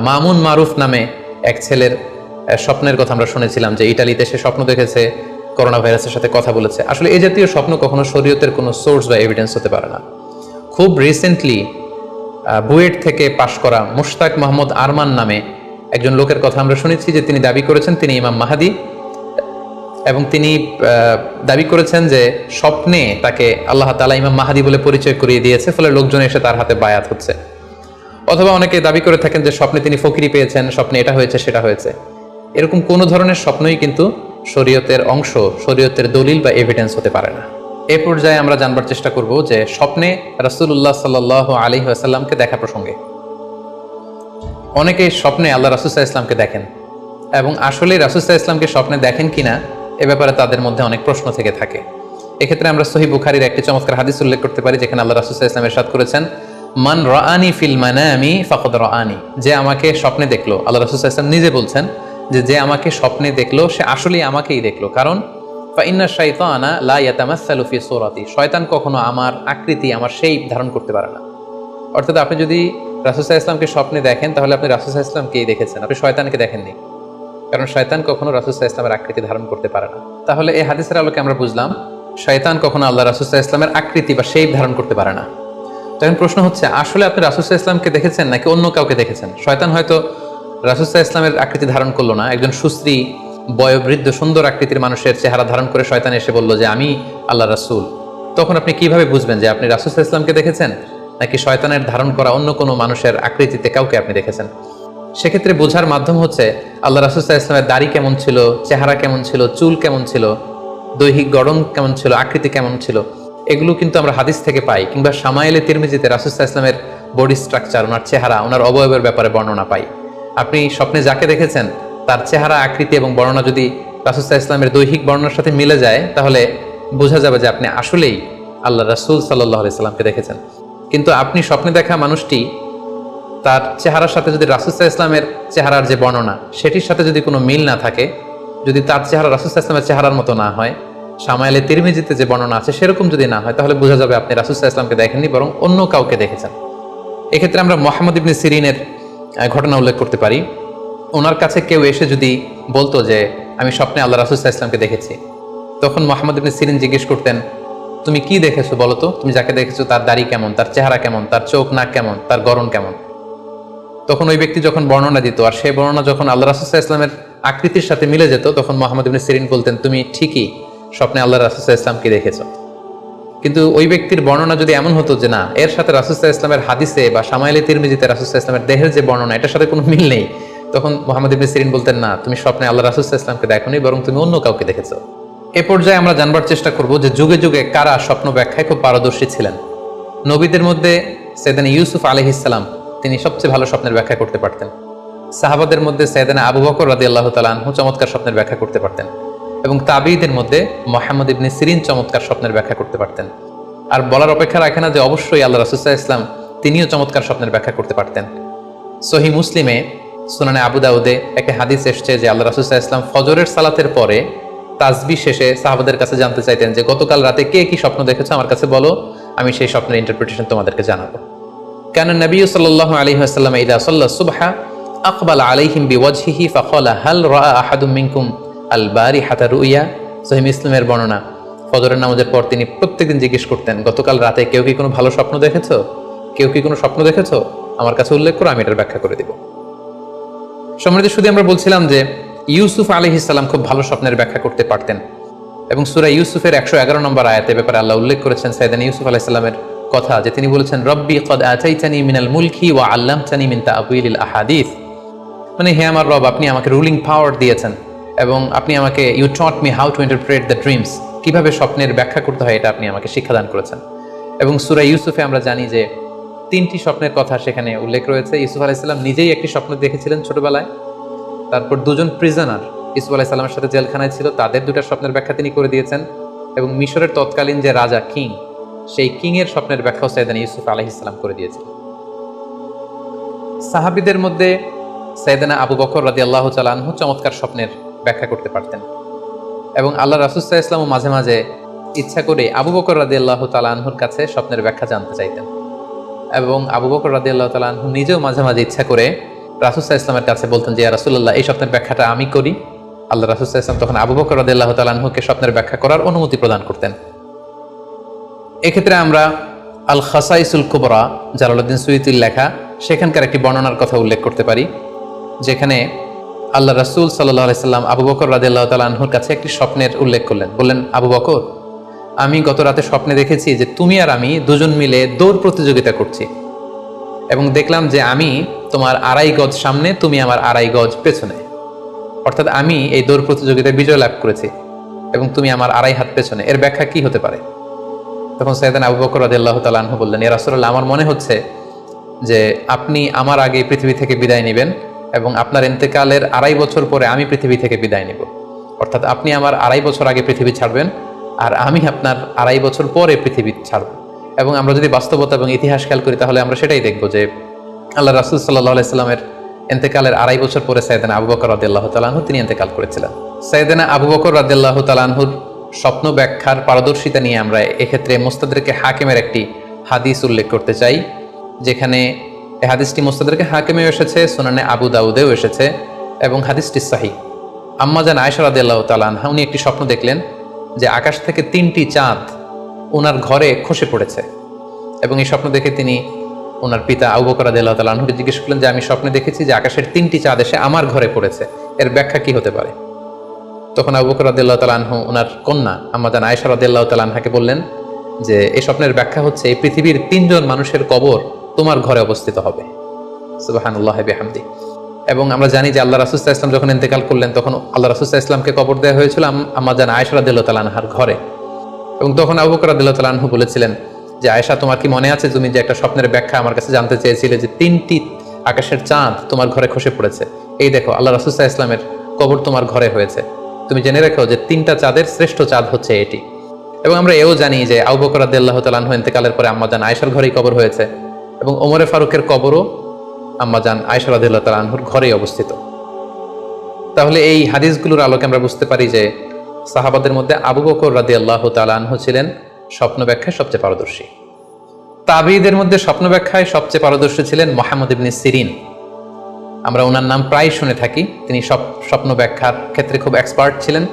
A: মামুন মারুফ নামে এক ছেলের স্বপ্নের কথা আমরা শুনেছিলাম যে ইটালিতে সে স্বপ্ন দেখেছে করোনা ভাইরাসের সাথে কথা বলেছে। আসলে এই জাতীয় স্বপ্ন কখনো শরীয়তের কোনো সোর্স বা এভিডেন্স হতে পারে না। খুব রিসেন্টলি বুয়েট থেকে পাশ করা মুশতাক মোহাম্মদ আরমান নামে একজন লোকের কথা আমরা শুনেছি যে তিনি দাবি করেছেন তিনি ইমাম মাহাদি, এবং তিনি দাবি করেছেন যে স্বপ্নে তাকে আল্লাহ তাআলা ইমাম মাহাদি বলে পরিচয় করিয়ে দিয়েছে, ফলে লোকজন এসে তার হাতে বায়াত হচ্ছে। অথবা অনেকে দাবি করে থাকেন যে স্বপ্নে তিনি ফকিরি পেয়েছেন, স্বপ্নে এটা হয়েছে সেটা হয়েছে। এরকম কোনো ধরনের স্বপ্নই কিন্তু শরীয়তের অংশ, শরীয়তের দলিল বা এভিডেন্স হতে পারে না। এ পর্যায়ে আমরা জানবার চেষ্টা করব যে স্বপ্নে রাসূলুল্লাহ সাল্লাল্লাহু আলাইহি ওয়াসাল্লামকে দেখা প্রসঙ্গে অনেকে স্বপ্নে আল্লাহ রাসূল সাল্লাল্লাহু আলাইহি ইসলামকে দেখেন এবং আসলে রাসূল সাল্লাল্লাহু আলাইহি ইসলামকে স্বপ্নে দেখেন কিনা এ ব্যাপারে তাদের মধ্যে অনেক প্রশ্ন থেকে থাকে। এক্ষেত্রে আমরা সহিহ বুখারীর একটি চমৎকার হাদিস উল্লেখ করতে পারি, যেখানে আল্লাহ রাসূল সাল্লাল্লাহু আলাইহি ইসলাম ইরশাদ করেছেন, মান রাআনি ফিল মানামি ফাকাদ রাআনি। যে আমাকে স্বপ্নে দেখলো, আল্লাহ রাসূল সাল্লাল্লাহু আলাইহি ইসলাম নিজে বলছেন যে আমাকে স্বপ্নে দেখলো সে আসলেই আমাকেই দেখলো। কারণ ফা ইন্না শাইতানা লা ইয়াতামাসসালু ফি সূরাতি, শয়তান কখনো আমার আকৃতি, আমার শেপ ধারণ করতে পারে না। অর্থাৎ আপনি যদি রাসূল সাল্লাল্লাহু আলাইহি ইসলামকে স্বপ্নে দেখেন তাহলে আপনি রাসূল সাল্লাল্লাহু আলাইহি ইসলামকেই দেখেছেন, আপনি শয়তানকে দেখেননি। কারণ শয়তান কখনো রাসূল সাল্লাল্লাহু আলাইহি ইসলামের আকৃতি ধারণ করতে পারে না। তাহলে এই হাদিসের আলোকে আমরা বুঝলাম শয়তান কখনো আল্লাহ রাসূল সাল্লাল্লাহু আলাইহি ইসলামের আকৃতি বা শেপ ধারণ করতে পারে না। তখন প্রশ্ন হচ্ছে, আসলে আপনি রাসূল সাল্লাল্লাহু আলাইহি ইসলামকে দেখেছেন নাকি অন্য কাউকে দেখেছেন? শয়তান হয়তো রাসূল সাল্লাল্লাহু আলাইহি ইসলামের আকৃতি ধারণ করলো না, একজন সুস্ত্রী বয়োবৃদ্ধ সুন্দর আকৃতির মানুষের চেহারা ধারণ করে শয়তান এসে বলল যে আমি আল্লাহ রাসূল। তখন আপনি কিভাবে বুঝবেন যে আপনি রাসূল সাল্লাল্লাহু আলাইহি ইসলামকে দেখেছেন নাকি শয়তানের ধারণ করা অন্য কোনো মানুষের আকৃতিতে কাউকে আপনি দেখেছেন? সেক্ষেত্রে বোঝার মাধ্যম হচ্ছে আল্লাহ রাসূল সাল্লাল্লাহু আলাইহি ইসলামের দাড়ি কেমন ছিল, চেহারা কেমন ছিল, চুল কেমন ছিল, দৈহিক গঠন কেমন ছিল, আকৃতি কেমন ছিল, এগুলো কিন্তু আমরা হাদিস থেকে পাই, কিংবা শামায়েলে তিরমিজিতে রাসূল সাল্লাল্লাহু আলাইহি ইসলামের বডি স্ট্রাকচার, ওনার চেহারা, ওনার অবয়বের ব্যাপারে বর্ণনা পাই। আপনি স্বপ্নে যাকে দেখেছেন তার চেহারা, আকৃতি এবং বর্ণনা যদি রাসূল সাল্লাল্লাহু আলাইহি ইসলামের দৈহিক বর্ণনার সাথে মিলে যায় তাহলে বোঝা যাবে যে আপনি আসলেই আল্লাহ রাসূল সাল্লাল্লাহু আলাইহি সাল্লামকে দেখেছেন। কিন্তু আপনি স্বপ্নে দেখা মানুষটি, তার চেহারার সাথে যদি রাসূল সাল্লাল্লাহু আলাইহি ইসলামের চেহারার যে বর্ণনা সেটির সাথে যদি কোনো মিল না থাকে, যদি তার চেহারা রাসূল সাল্লাল্লাহু আলাইহি ইসলামের চেহারার মতো না হয়, শামায়েলে তিরমিজিতে যে বর্ণনা আছে সেরকম যদি না হয়, তাহলে বোঝা যাবে আপনি রাসূল সাল্লাল্লাহু আলাইহি ইসলামকে দেখেননি, বরং অন্য কাউকে দেখেছেন। এক্ষেত্রে আমরা মুহাম্মদ ইবনে সিরিনের ঘটনা উল্লেখ করতে পারি। ওনার কাছে কেউ এসে যদি বলতো যে আমি স্বপ্নে আল্লাহ রাসূল সাল্লাল্লাহু আলাইহি ইসলামকে দেখেছি, তখন মুহাম্মদ ইবনে সিরিন জিজ্ঞেস করতেন, তুমি কি দেখেছো বলো তো? তুমি যাকে দেখেছো তার দাড়ি কেমন, তার চেহারা কেমন, তার চোখ নাক কেমন, তার গড়ন কেমন? তখন ওই ব্যক্তি যখন বর্ণনা দিত আর সেই বর্ণনা যখন আল্লাহ রাসূল সাল্লাল্লাহু আলাইহি ইসলামের আকৃতির সাথে মিলে যেত, তখন মুহাম্মদ ইবনে সিরিন বলতেন, তুমি ঠিকই স্বপ্নে আল্লাহ রাসূল সাল্লাল্লাহু আলাইহি ইসলামকে দেখেছো। কিন্তু ওই ব্যক্তির বর্ণনা যদি এমন হতো যে না, এর সাথে রাসূল সাল্লাল্লাহু আলাইহি ইসলামের হাদিসে বা শামায়েলে তিরমিজিতে রাসূল সাল্লাল্লাহু আলাইহি ইসলামের দেহের যে বর্ণনা এটার সাথে কোনো মিল নেই, তখন মুহাম্মদ ইবনে সিরিন বলতেন, না, তুমি স্বপ্নে আল্লাহ রাসূল সাল্লাল্লাহু আলাইহি ইসলামকে দেখোনি, বরং তুমি অন্য কাউকে দেখেছো। এ পর্যায়ে আমরা জানবার চেষ্টা করব যে যুগে যুগে কারা স্বপ্ন ব্যাখ্যায় খুব পারদর্শী ছিলেন। নবীদের মধ্যে সাইয়েদনা ইউসুফ আলাইহিস সালাম, তিনি সবচেয়ে ভালো স্বপ্নের ব্যাখ্যা করতে পারতেন। সাহাবাদের মধ্যে সাইয়েদনা আবু বকর রাদিয়াল্লাহু তাআলা আনহু চমৎকার স্বপ্নের ব্যাখ্যা করতে পারতেন, এবং তাবিঈদের মধ্যে মুহাম্মদ ইবনে সিরিন চমৎকার স্বপ্নের ব্যাখ্যা করতে পারতেন। আর বলার অপেক্ষা রাখে না যে অবশ্যই আল্লাহ রাসূল সাল্লাল্লাহু আলাইহি ইসলাম তিনিও চমৎকার স্বপ্নের ব্যাখ্যা করতে পারতেন। সহিহ মুসলিমে, সুনানে আবু দাউদে একটা হাদিস এসেছে যে আল্লাহ রাসূল সাল্লাল্লাহু আলাইহি ইসলাম ফজরের সালাতের পরে তাসবিহ শেষে সাহাবাদের কাছে জানতে চাইতেন যে গতকাল রাতে কে কি স্বপ্ন দেখেছো আমার কাছে বলো, আমি সেই স্বপ্নের ইন্টারপ্রিটেশন তোমাদেরকে জানাবো। কানা নবী সাল্লাল্লাহু আলাইহি ওয়াসাল্লাম ইযা সাল্লা সুবহা আকবালা আলাইহিম বিওয়াজহিহি ফাকালা হাল রাআ আহাদুম মিনকুম আল বারিহাতা রুইয়া। সহিহ মুসলিমের বর্ণনা, ফজরের নামাজের পর তিনি প্রত্যেকদিন জিজ্ঞেস করতেন, গতকাল রাতে কেউ কি কোনো ভালো স্বপ্ন দেখেছো? কেউ কি কোনো স্বপ্ন দেখেছো? আমার কাছে উল্লেখ করো, আমি এটার ব্যাখ্যা করে দিব। সম্মানিত শুধু আমরা বলছিলাম যে ইউসুফ আলাইহিস সালাম খুব ভালো স্বপ্নের ব্যাখ্যা করতে পারতেন, এবং সূরা ইউসুফের 111 নম্বর আয়াতে ব্যাপারে আল্লাহ উল্লেখ করেছেন সাইয়েদনা ইউসুফ আলাইহিস সালামের কথা, যে তিনি বলেছেন, রব্বি কদ আতাইতানি মিনাল মুলকি ওয়া আল্লামতানি মিন তা'ওয়িলিল আহাদিস। মানে হে আমার রব, আপনি আমাকে রুলিং পাওয়ার দিয়েছেন এবং আপনি আমাকে you taught me how to interpret the dreams, কিভাবে স্বপ্নের ব্যাখ্যা করতে হয় এটা আপনি আমাকে শিক্ষাদান করেছেন। এবং সূরা ইউসুফে আমরা জানি যে 3টি স্বপ্নের কথা সেখানে উল্লেখ রয়েছে। ইউসুফ আলাইহিস সালাম নিজেই একটি স্বপ্ন দেখেছিলেন ছোটবেলায়, তারপর 2জন প্রিজনার ইউসুফ আলাইহিস সালামের সাথে জেলখানায় ছিল, তাদের 2টা স্বপ্নের ব্যাখ্যা তিনি করে দিয়েছেন, এবং মিশরের তৎকালীন যে রাজা কিং, সেই কিং এর স্বপ্নের ব্যাখ্যাও সাইয়েদনা ইউসুফ আলাইহিস সালাম করে দিয়েছিলেন। সাহাবীদের মধ্যে সাইয়েদনা আবু বকর রাদিয়াল্লাহু তাআলা আনহু চমৎকার স্বপ্নের ব্যাখ্যা করতে পারতেন, এবং আল্লাহ রাসূল সাল্লাল্লাহু আলাইহি ওয়াসাল্লাম মাঝে মাঝে ইচ্ছা করে আবু বকর রাদিয়াল্লাহু তাআলা আনহুর কাছে স্বপ্নের ব্যাখ্যা জানতে চাইতেন, এবং আবু বকর রাদিয়াল্লাহু তাআলা আনহু নিজেও মাঝে মাঝে ইচ্ছা করে রাসূল সাল্লাল্লাহু আলাইহি ওয়াসাল্লামের কাছে বলতেন যে ইয়া রাসূলুল্লাহ, এই স্বপ্নের ব্যাখ্যাটা আমি করি। আল্লাহ রাসূল সাল্লাল্লাহু আলাইহি ওয়াসাল্লাম তখন আবু বকর রাদিয়াল্লাহু তাআলা আনহুকে স্বপ্নের ব্যাখ্যা করার অনুমতি প্রদান করতেন। এক্ষেত্রে আমরা আল খাসাইসুল কুবরা, জালালউদ্দিন সুয়ুতির লেখা, সেখানকার একটি বর্ণনার কথা উল্লেখ করতে পারি, যেখানে আল্লাহ রাসূল সাল্লাল্লাহু আলাইহি সাল্লাম আবু বকর রাদিয়াল্লাহু তাআলা আনহুর কাছে একটি স্বপ্নের উল্লেখ করলেন। বললেন, আবু বকর, আমি গত রাতে স্বপ্নে দেখেছি যে তুমি আর আমি 2জন মিলে দৌড় প্রতিযোগিতা করছি, এবং দেখলাম যে আমি তোমার 2.5 গজ সামনে, তুমি আমার 2.5 গজ পেছনে, অর্থাৎ আমি এই দৌড় প্রতিযোগিতায় বিজয় লাভ করেছি এবং তুমি আমার 2.5 হাত পেছনে। এর ব্যাখ্যা কি হতে পারে? তখন সাইয়েদনা আবু বকর রাদিয়াল্লাহু তাআলা আনহু বললেন, ইয়া রাসূলুল্লাহ, আমার মনে হচ্ছে যে আপনি আমার আগে পৃথিবী থেকে বিদায় নেবেন এবং আপনার ইন্তেকালের 2.5 বছর পরে আমি পৃথিবী থেকে বিদায় নেব। অর্থাৎ আপনি আমার 2.5 বছর আগে পৃথিবী ছাড়বেন আর আমি আপনার 2.5 বছর পরে পৃথিবী ছাড়ব। এবং আমরা যদি বাস্তবতা এবং ইতিহাস খেয়াল করি তাহলে আমরা সেটাই দেখব যে আল্লাহ রাসূল সাল্লাল্লাহু আলাইহি সাল্লামের ইন্তেকালের 2.5 বছর পরে সাইয়েদনা আবু বকর রাদিয়াল্লাহু তাআলা আনহু তিনি ইন্তেকাল করেছিলেন। সাইয়েদনা আবু বকর রাদিয়াল্লাহু তাআলা আনহুর স্বপ্ন ব্যাখ্যার পারদর্শিতা নিয়ে আমরা এক্ষেত্রে মুস্তাদরিকে হাকিমের একটি হাদিস উল্লেখ করতে চাই, যেখানে এই হাদিসটি মুস্তাদরিকে হাকিমেও এসেছে, সুনানে আবু দাউদেও এসেছে এবং হাদিসটি সহিহ। আম্মা জান আয়েশা রাদিয়াল্লাহু তাআলা আনহা উনি একটি স্বপ্ন দেখলেন যে আকাশ থেকে 3টি চাঁদ ওনার ঘরে খসে পড়েছে এবং এই স্বপ্ন দেখে তিনি ওনার পিতা আবু বকর রাদিয়াল্লাহু তাআলা আনহুকে জিজ্ঞেস করলেন যে আমি স্বপ্নে দেখেছি যে আকাশের 3টি চাঁদ এসে আমার ঘরে পড়েছে, এর ব্যাখ্যা কি হতে পারে? তখন আবু বকর রাদিয়াল্লাহু তাআলা আনহু ওনার কন্যা আম্মা জান আয়েশা রাদিয়াল্লাহু তাআলা আনহাকে বললেন যে এই স্বপ্নের ব্যাখ্যা হচ্ছে এই পৃথিবীর 3জন মানুষের কবর তোমার ঘরে অবস্থিত হবে। সুবহানাল্লাহি বিহামদি। এবং আমরা জানি যে আল্লাহ রাসূল সাল্লাল্লাহু আলাইহি ওয়াসাল্লাম যখন ইন্তেকাল করলেন তখন আল্লাহ রাসূল সাল্লাল্লাহু আলাইহি ওয়াসাল্লামকে কবর দেওয়া হয়েছিল আম্মা জান আয়েশা রাদিয়াল্লাহু তাআলা আনহার ঘরে। এবং তখন আবু বকর রাদিয়াল্লাহু তাআলা আনহু বলেছিলেন যে আয়েশা, তোমার কি মনে আছে তুমি যে একটা স্বপ্নের ব্যাখ্যা আমার কাছে জানতে চেয়েছিলে যে 3টি আকাশের চাঁদ তোমার ঘরে খসে পড়েছে, এই দেখো আল্লাহ রাসূল সাল্লাল্লাহু আলাইহি ওয়াসাল্লামের কবর তোমার ঘরে হয়েছে, তুমি জেনে রাখো যে 3টা চাঁদের শ্রেষ্ঠ চাঁদ হচ্ছে এটি। এবং আমরা এও জানি যে আবু বকর রাদিয়াল্লাহু তাআলা আনহু ইন্তেকালের পরে আম্মা জান আয়েশার ঘরেই কবর হয়েছে এবং ওমরে ফারুকের কবরও আম্মা জান আয়েশা রাদিয়াল্লাহু তাআলা আনহুর ঘরেই অবস্থিত। তাহলে এই হাদিসগুলোর আলোকে আমরা বুঝতে পারি যে সাহাবাদের মধ্যে আবু বকর রাদিয়াল্লাহু তাআলা আনহু ছিলেন স্বপ্ন ব্যাখ্যায় সবচেয়ে পারদর্শী। তাবিঈদের মধ্যে স্বপ্ন ব্যাখ্যায় সবচেয়ে পারদর্শী ছিলেন মুহাম্মদ ইবনে সিরিন। আমরা ওনার নাম প্রায় শুনে থাকি, তিনি স্বপ্ন ব্যাখ্যার ক্ষেত্রে খুব এক্সপার্ট ছিলেন।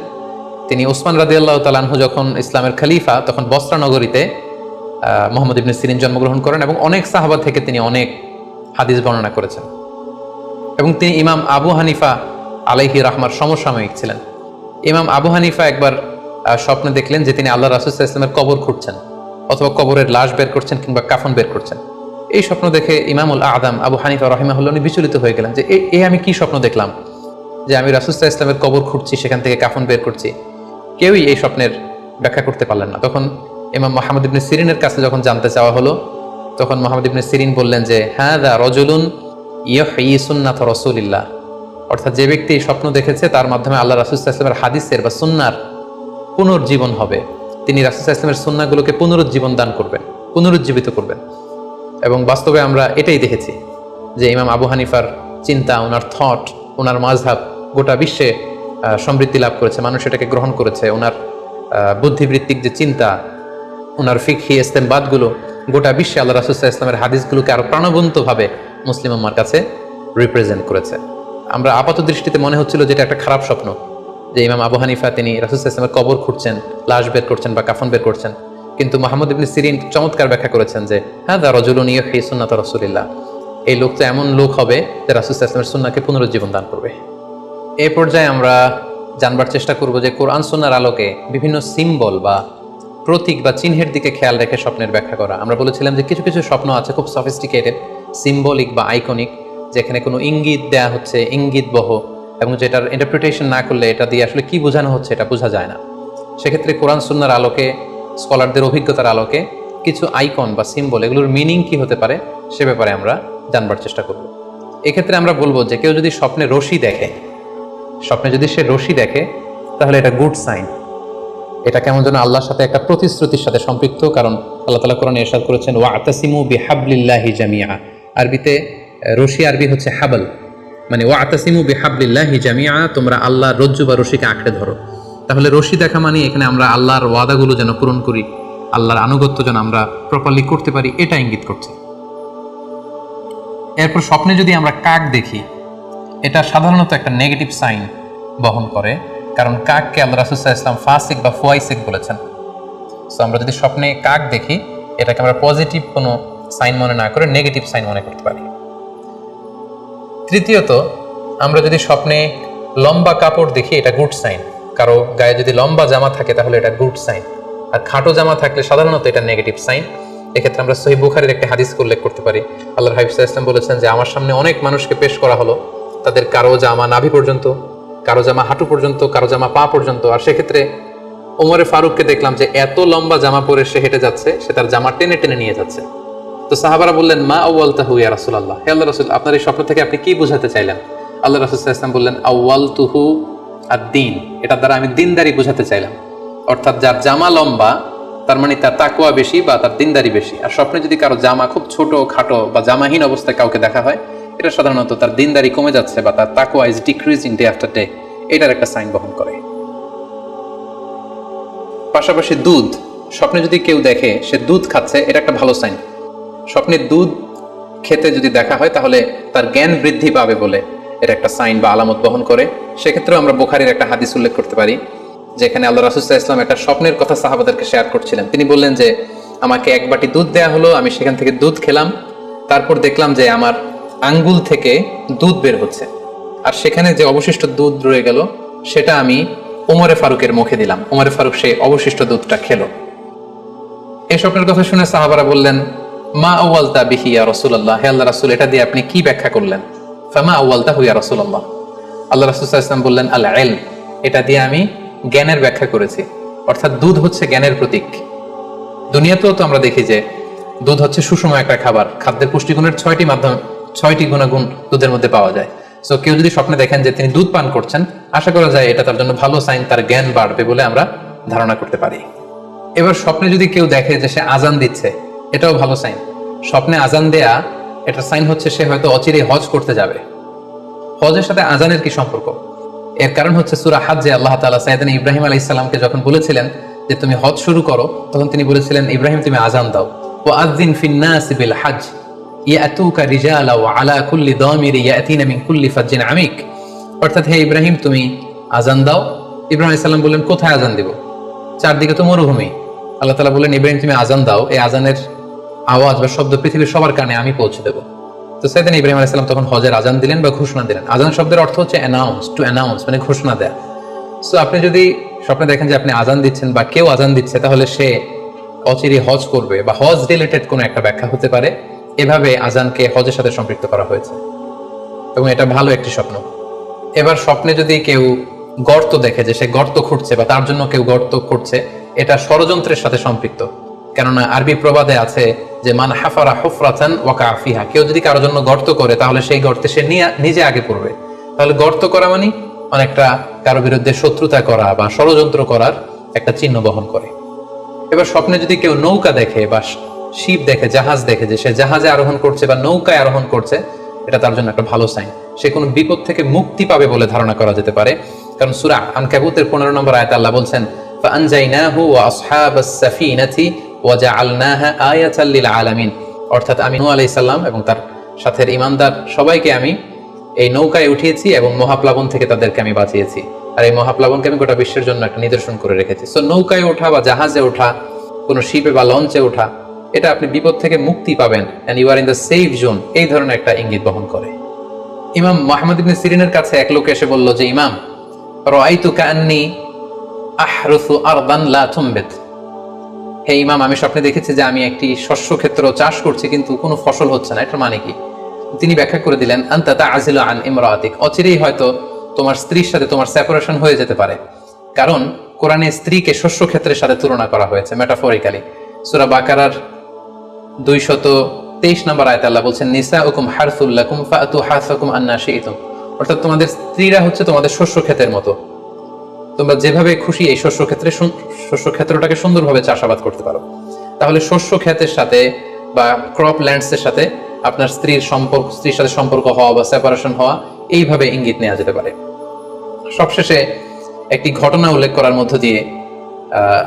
A: তিনি ওসমান রাদিয়াল্লাহু তাআলা আনহু যখন ইসলামের খলিফা তখন বসরা নগরীতে মুহাম্মদ ইবনে সিরিন জন্মগ্রহণ করেন এবং অনেক সাহাবা থেকে তিনি অনেক হাদিস বর্ণনা করেছেন এবং তিনি ইমাম আবু হানিফা আলাইহি রাহমার সমসাময়িক ছিলেন। ইমাম আবু হানিফা একবার স্বপ্নে দেখলেন যে তিনি আল্লাহ রাসূল সাল্লাল্লাহু আলাইহি ওয়াসাল্লামের কবর খুঁড়ছেন অথবা কবরের লাশ বের করছেন কিংবা কাফন বের করছেন। এই স্বপ্ন দেখে ইমামুল আদম আবু হানিফা রাহিমাহুল্লাহ উনি বিচলিত হয়ে গেলেন যে এই আমি কি স্বপ্ন দেখলাম যে আমি রাসূল সাল্লাল্লাহু আলাইহি ওয়াসাল্লামের কবর খুঁড়ছি, সেখান থেকে কাফন বের করছি। কেউই এই স্বপ্নের ব্যাখ্যা করতে পারলেন না। তখন ইমাম মুহাম্মদ ইবনে সিরিনের কাছে যখন জানতে চাওয়া হলো তখন মুহাম্মদ ইবনে সিরিন বললেন যে হাযা রাজুলুন ইউহয়ি সুন্নাত রাসূলিল্লাহ, অর্থাৎ যে ব্যক্তি এই স্বপ্ন দেখেছে তার মাধ্যমে আল্লাহ রাসূল সাল্লাল্লাহু আলাইহি ওয়াসাল্লামের হাদিসের বা সুন্নাহর পুনর্জীবন হবে, তিনি রাসূল সাল্লাল্লাহু আলাইহি ওয়াসাল্লামের সুন্নাহগুলোকে পুনরুজ্জীবন দান করবেন, পুনরুজ্জীবিত করবেন। এবং বাস্তবে আমরা এটাই দেখেছি যে ইমাম আবু হানিফার চিন্তা, ওনার থট, ওনার মাযহাব গোটা বিশ্বে সমৃদ্ধি লাভ করেছে, মানুষ এটাকে গ্রহণ করেছে। ওনার বুদ্ধিবৃত্তিক যে চিন্তা, ওনার ফিকহি ইস্তেমবাদগুলো গোটা বিশ্বে আল্লাহ রাসূল সাল্লাল্লাহু আলাইহি ওয়াসাল্লামের হাদিসগুলোকে আরো প্রাণবন্তভাবে মুসলিম উম্মার কাছে রিপ্রেজেন্ট করেছে। আমরা আপাত দৃষ্টিতে মনে হচ্ছিল যে এটা একটা খারাপ স্বপ্ন, যে ইমাম আবু হানিফা তিনি রাসূল সাল্লাল্লাহু আলাইহি ওয়াসাল্লামের কবর খুঁড়ছেন, লাশ বের করছেন বা কাফন বের করছেন। কিন্তু মুহাম্মদ ইবনে সিরিন চমৎকার ব্যাখ্যা করেছেন যে হাযা রাজুলুন ইউহয়ি সুন্নাত রাসূলিল্লাহ, এই লোক তো এমন লোক হবে যে রাসূল সাল্লাল্লাহু আলাইহি ওয়াসাল্লামের সুন্নাহকে পুনরুজ্জীবন দান করবে। এই পর্যায়ে আমরা জানবার চেষ্টা করব যে কোরআন সুন্নাহর আলোকে বিভিন্ন সিম্বল বা প্রতীক বা চিহ্নের দিকে খেয়াল রেখে স্বপ্নের ব্যাখ্যা করা। আমরা বলেছিলাম যে কিছু কিছু স্বপ্ন আছে খুব সফিস্টিকেটেড, সিম্বলিক বা আইকনিক, যেখানে কোনো ইঙ্গিত দেয়া হচ্ছে, ইঙ্গিতবহ, এবং যেটার ইন্টারপ্রিটেশন না করলে এটা দিয়ে আসলে কি বোঝানো হচ্ছে এটা বোঝা যায় না। সেক্ষেত্রে কোরআন সুন্নাহর আলোকে, স্কলারদের অভিজ্ঞতার আলোকে কিছু আইকন বা সিম্বল, এগুলোর মিনিং কি হতে পারে সে ব্যাপারে আমরা জানবার চেষ্টা করব। এক্ষেত্রে আমরা বলবো যে কেউ যদি স্বপ্নে রশি দেখে, স্বপ্নে যদি সে রশি দেখে তাহলে এটা গুড সাইন। এটা কেমন যেন আল্লাহর সাথে একটা প্রতিশ্রুতির সাথে সম্পৃক্ত, কারণ আল্লাহ তাআলা কোরআনে ইরশাদ করেছেন ওয়াতাসিমু বিহাবলিল্লাহি জামিআ। আরবিতে রশি আরবি হচ্ছে হাবল, মানে ওয়াতাসিমু বিহাবলিল্লাহি জামিআ, তোমরা আল্লাহর রজ্জু বা রশিকে আঁকড়ে ধরো। তাহলে রশি দেখা মানে এখানে আমরা আল্লাহর ওয়াদাগুলো যেন পূরণ করি, আল্লাহর আনুগত্য যেন আমরা প্রপারলি করতে পারি, এটা ইঙ্গিত করছে। এরপর স্বপ্নে যদি আমরা কাক দেখি, এটা সাধারণত একটা নেগেটিভ সাইন বহন করে, কারণ কাককে আল্লাহ রাসূল সাল্লাল্লাহু আলাইহি ওয়াসাল্লাম ফাসিক বা ফুয়াইসিক বলেছেন। সো আমরা যদি স্বপ্নে কাক দেখি এটাকে আমরা পজিটিভ কোনো সাইন মনে না করে নেগেটিভ সাইন মনে করতে পারি। তৃতীয়ত, আমরা যদি স্বপ্নে লম্বা কাপড় দেখি এটা গুড সাইন। কারো গায়ে যদি লম্বা জামা থাকে তাহলে এটা গুড সাইন, আর খাটো জামা থাকলে সাধারণত এটা নেগেটিভ সাইন। এক্ষেত্রে আমরা সহিহ বুখারীর একটা হাদিস উল্লেখ করতে পারি। আল্লাহর হাবিব সাল্লাল্লাহু আলাইহি ওয়াসাল্লাম বলেছেন যে আমার সামনে অনেক মানুষকে পেশ করা হলো, তাদের কারো জামা নাভি পর্যন্ত, কারো জামা হাঁটু পর্যন্ত, কারো জামা পা পর্যন্ত। আর সেক্ষেত্রে ওমরে ফারুককে দেখলাম যে এত লম্বা জামা পরে সে হেঁটে যাচ্ছে, সে তার জামা টেনে টেনে নিয়ে যাচ্ছে। তো তো সাহাবারা বললেন, মা আউয়ালতাহু ইয়া রাসূলুল্লাহ, হে আল্লাহর রাসূল, আপনার এই স্বপ্ন থেকে আপনি কি বোঝাতে চাইলেন? আল্লাহ রাসূল সাল্লাল্লাহু আলাইহি ওয়াসাল্লাম বললেন, আউয়ালতুহু আদ-দীন, এটার দ্বারা আমি দিনদারি বোঝাতে চাইলাম। অর্থাৎ যার জামা লম্বা তার মানে তার তাকওয়া বেশি বা তার দিনদারি বেশি। আর স্বপ্নে যদি কারো জামা খুব ছোট খাটো বা জামাহীন অবস্থায় কাউকে দেখা হয়, এটা সাধারণত তার দিনদারি কমে যাচ্ছে বা তার তাকওয়া is decreasing day after day, এটার একটা সাইন বহন করে। পাশাপাশি দুধ, স্বপ্নে যদি কেউ দেখে সে দুধ খাচ্ছে, এটা একটা ভালো সাইন। স্বপ্নে দুধ খেতে যদি দেখা হয় তাহলে তার জ্ঞান বৃদ্ধি পাবে বলে এটা একটা সাইন বা আলামত বহন করে। সেক্ষেত্রেও আমরা বুখারীর একটা হাদিস উল্লেখ করতে পারি, যেখানে আল্লাহ রাসূল সাল্লাল্লাহু আলাইহি ওয়াসাল্লাম একটা স্বপ্নের কথা সাহাবাদেরকে শেয়ার করছিলেন। তিনি বললেন যে, আমাকে এক বাটি দুধ দেয়া হলো, আমি সেখান থেকে দুধ খেলাম, তারপর দেখলাম যে আমার আঙ্গুল থেকে দুধ বের হচ্ছে, আর সেখানে যে অবশিষ্ট দুধ রয়ে গেল সেটা আমি ওমরে ফারুকের মুখে দিলাম। ওমরে ফারুক সেই অবশিষ্ট দুধটা খেলো। এই স্বপ্নের কথা শুনে সাহাবারা বললেন, মা আউয়ালতা বিহি ইয়া রাসূলুল্লাহ, হে আল্লাহর রাসূল, এটা দিয়ে আপনি কি ব্যাখ্যা করলেন? ফামা আউয়ালতাহু ইয়া রাসূলুল্লাহ, আল্লাহ রাসূল সাল্লাল্লাহু আলাইহি ওয়াসাল্লাম বললেন, আল ইলম, এটা দিয়ে আমি জ্ঞানের ব্যাখ্যা করেছি। অর্থাৎ দুধ হচ্ছে জ্ঞানের প্রতীক। দুনিয়াতেও তো আমরা দেখি যে দুধ হচ্ছে সুষম একটা খাবার, খাদ্যের পুষ্টিগুণের 6টি গুণাগুণ দুধের মধ্যে পাওয়া যায়। সো কেউ যদি স্বপ্নে দেখেন যে তিনি দুধ পান করছেন, আশা করা যায় এটা তার জন্য ভালো সাইন, তার জ্ঞান বাড়বে বলে আমরা ধারণা করতে পারি। এবার স্বপ্নে যদি কেউ দেখে যে সে আজান দিচ্ছে, এটাও ভালো সাইন। স্বপ্নে আজান দেয়া এটা সাইন হচ্ছে সে হয়তো অচিরেই হজ করতে যাবে। হজের সাথে আজানের কি সম্পর্ক? এর কারণ হচ্ছে সূরা হজ্জে আল্লাহ তাআলা সাইয়েদনা ইব্রাহিম আলাইহিস সালামকে যখন বলেছিলেন যে তুমি হজ শুরু করো, তখন তিনি বলেছিলেন, ইব্রাহিম তুমি আজান দাও, ওয়া আযযিন ফিন নাস বিল হজ ইয়াতুকা রিজালা ওয়া আলা কুল্লি দামির ইয়াতিনা মিন কুল্লি ফাজ্জিন আমিক। অর্থাৎ হে ইব্রাহিম তুমি আজান দাও। ইব্রাহিম আলাইহিস সালাম বললেন, কোথায় আজান দিব? চারদিকে তো মরুভূমি। আল্লাহ তাআলা বললেন, ইব্রাহিম তুমি আজান দাও, এই আজানের আওয়াজ বা শব্দ পৃথিবীর সবার কানে আমি পৌঁছে দেবো। তো সাইয়েদনা ইব্রাহিম আলাইহিস সালাম তখন হজের আজান দিলেন বা ঘোষণা দিলেন। আজান শব্দের অর্থ হচ্ছে অ্যানাউন্স, টু অ্যানাউন্স, মানে ঘোষণা দেয়া। সো আপনি যদি স্বপ্নে দেখেন যে আপনি আজান দিচ্ছেন বা কেউ আজান দিচ্ছে, তাহলে সে অচিরে হজ করবে বা হজ রিলেটেড কোনো একটা ব্যাখ্যা হতে পারে। এভাবে আজানকে হজের সাথে সম্পৃক্ত করা হয়েছে এবং এটা ভালো একটি স্বপ্ন। এবার স্বপ্নে যদি কেউ গর্ত দেখে যে সে গর্ত খুঁড়ছে বা তার জন্য কেউ গর্ত খুঁড়ছে, এটা ষড়যন্ত্রের সাথে সম্পৃক্ত। কেননা আরবি প্রবাদে আছে যে মান হাফারা হুফরাতান ওয়াকা ফিহা, কেউ যদি কারোর জন্য গর্ত করে তাহলে সেই গর্তে সে নিজে আগে পড়বে। তাহলে গর্ত করা মানে অনেকটা কারো বিরুদ্ধে শত্রুতা করা বা ষড়যন্ত্র করার একটা চিহ্ন বহন করে। এবার স্বপ্নে যদি কেউ নৌকা দেখে বা শিপ দেখে, জাহাজ দেখে যে সে জাহাজে আরোহণ করছে বা নৌকায় আরোহণ করছে, এটা তার জন্য একটা ভালো সাইন। সে কোনো বিপদ থেকে মুক্তি পাবে বলে ধারণা করা যেতে পারে। কারণ সূরা আনকাবুতের 15 নম্বর আয়াতে আল্লাহ বলছেন, ফাআনজাইনাহু ওয়া আসহাবাস সাফিনাতি ওয়া জাআলনাহা আয়াতাল লিল আলামিন। অর্থাৎ আমি নূহ আলাইহিস সালাম এবং তার সাথে ঈমানদার সবাইকে আমি এই নৌকায় উঠিয়েছি এবং মহাপ্লাবন থেকে তাদেরকে আমি বাঁচিয়েছি। আর এই মহাপ্লাবনকে আমি গোটা বিশ্বের জন্য একটা নিদর্শন করে রেখেছি। সো নৌকায় ওঠা বা জাহাজে ওঠা, কোনো শিপে বা লঞ্চে ওঠা, এটা আপনি বিপদ থেকে মুক্তি পাবেন, and you are in the safe zone, এই ধরনের একটা ইঙ্গিত বহন করে। ইমাম মুহাম্মদ ইবনে সিরিনের কাছে এক লোক এসে বলল যে, ইমাম, রাআইতু কাআন্নী আহরুসু আরদান লা তুমবিত, হে ইমাম, আমি স্বপ্নে দেখেছি যে আমি একটি শস্য ক্ষেত্র চাষ করছি কিন্তু কোনো ফসল হচ্ছে না, এটার মানে কি? তিনি ব্যাখ্যা করে দিলেন, আনতা তা'জিলু আন ইমরাতিক, অচিরেই হয়তো তোমার স্ত্রীর সাথে তোমার সেপারেশন হয়ে যেতে পারে। কারণ কোরআনে স্ত্রীকে শস্য ক্ষেত্রের সাথে তুলনা করা হয়েছে মেটাফরিক্যালি। সূরা বাকারার 223 নম্বর আয়াতে আল্লাহ বলছেন, নিসাউকুম হারসুল লাকুম ফাতু হারসাকুম আন্না শি'তুম। অর্থাৎ তোমাদের স্ত্রীরা হচ্ছে তোমাদের শস্য ক্ষেতের মতো, তোমরা যেভাবে খুশি এই শস্য ক্ষেত্রটাকে সুন্দরভাবে চাষাবাদ করতে পারো। তাহলে শস্য ক্ষেতের সাথে বা ক্রপ ল্যান্ডসের সাথে আপনার স্ত্রীর সাথে সম্পর্ক হওয়া বা সেপারেশন হওয়া, এইভাবে ইঙ্গিত নেওয়া যেতে পারে। সবশেষে একটি ঘটনা উল্লেখ করার মধ্য দিয়ে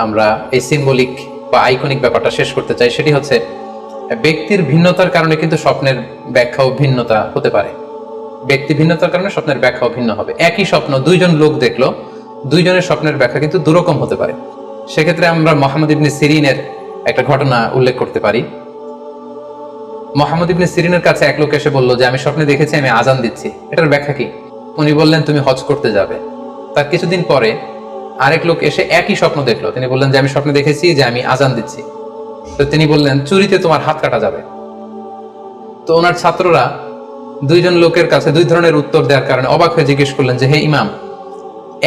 A: আমরা এই সিম্বলিক বা আইকনিক ব্যাপারটা শেষ করতে চাই। সেটি হচ্ছে, ব্যক্তির ভিন্নতার কারণে কিন্তু স্বপ্নের ব্যাখ্যাও ভিন্নতা হতে পারে। ব্যক্তি ভিন্নতার কারণে স্বপ্নের ব্যাখ্যাও ভিন্ন হবে। একই স্বপ্ন দুইজন লোক দেখলো, দুইজনের স্বপ্নের ব্যাখ্যা কিন্তু দুরকম হতে পারে। সেক্ষেত্রে আমরা মুহাম্মদ ইবনে সিরিনের একটা ঘটনা উল্লেখ করতে পারি। মুহাম্মদ ইবনে সিরিনের কাছে এক লোক এসে বলল যে, আমি স্বপ্নে দেখেছি আমি আজান দিচ্ছি, এটার ব্যাখ্যা কি? উনি বললেন, তুমি হজ করতে যাবে। তার কিছুদিন পরে আরেক লোক এসে একই স্বপ্ন দেখলো, তিনি বললেন যে, আমি স্বপ্নে দেখেছি যে আমি আজান দিচ্ছি। তো তিনি বললেন, চুরিতে তোমার হাত কাটা যাবে। তো ওনার ছাত্ররা দুইজন লোকের কাছে দুই ধরনের উত্তর দেওয়ার কারণে অবাক হয়ে জিজ্ঞেস করলেন যে, হে ইমাম,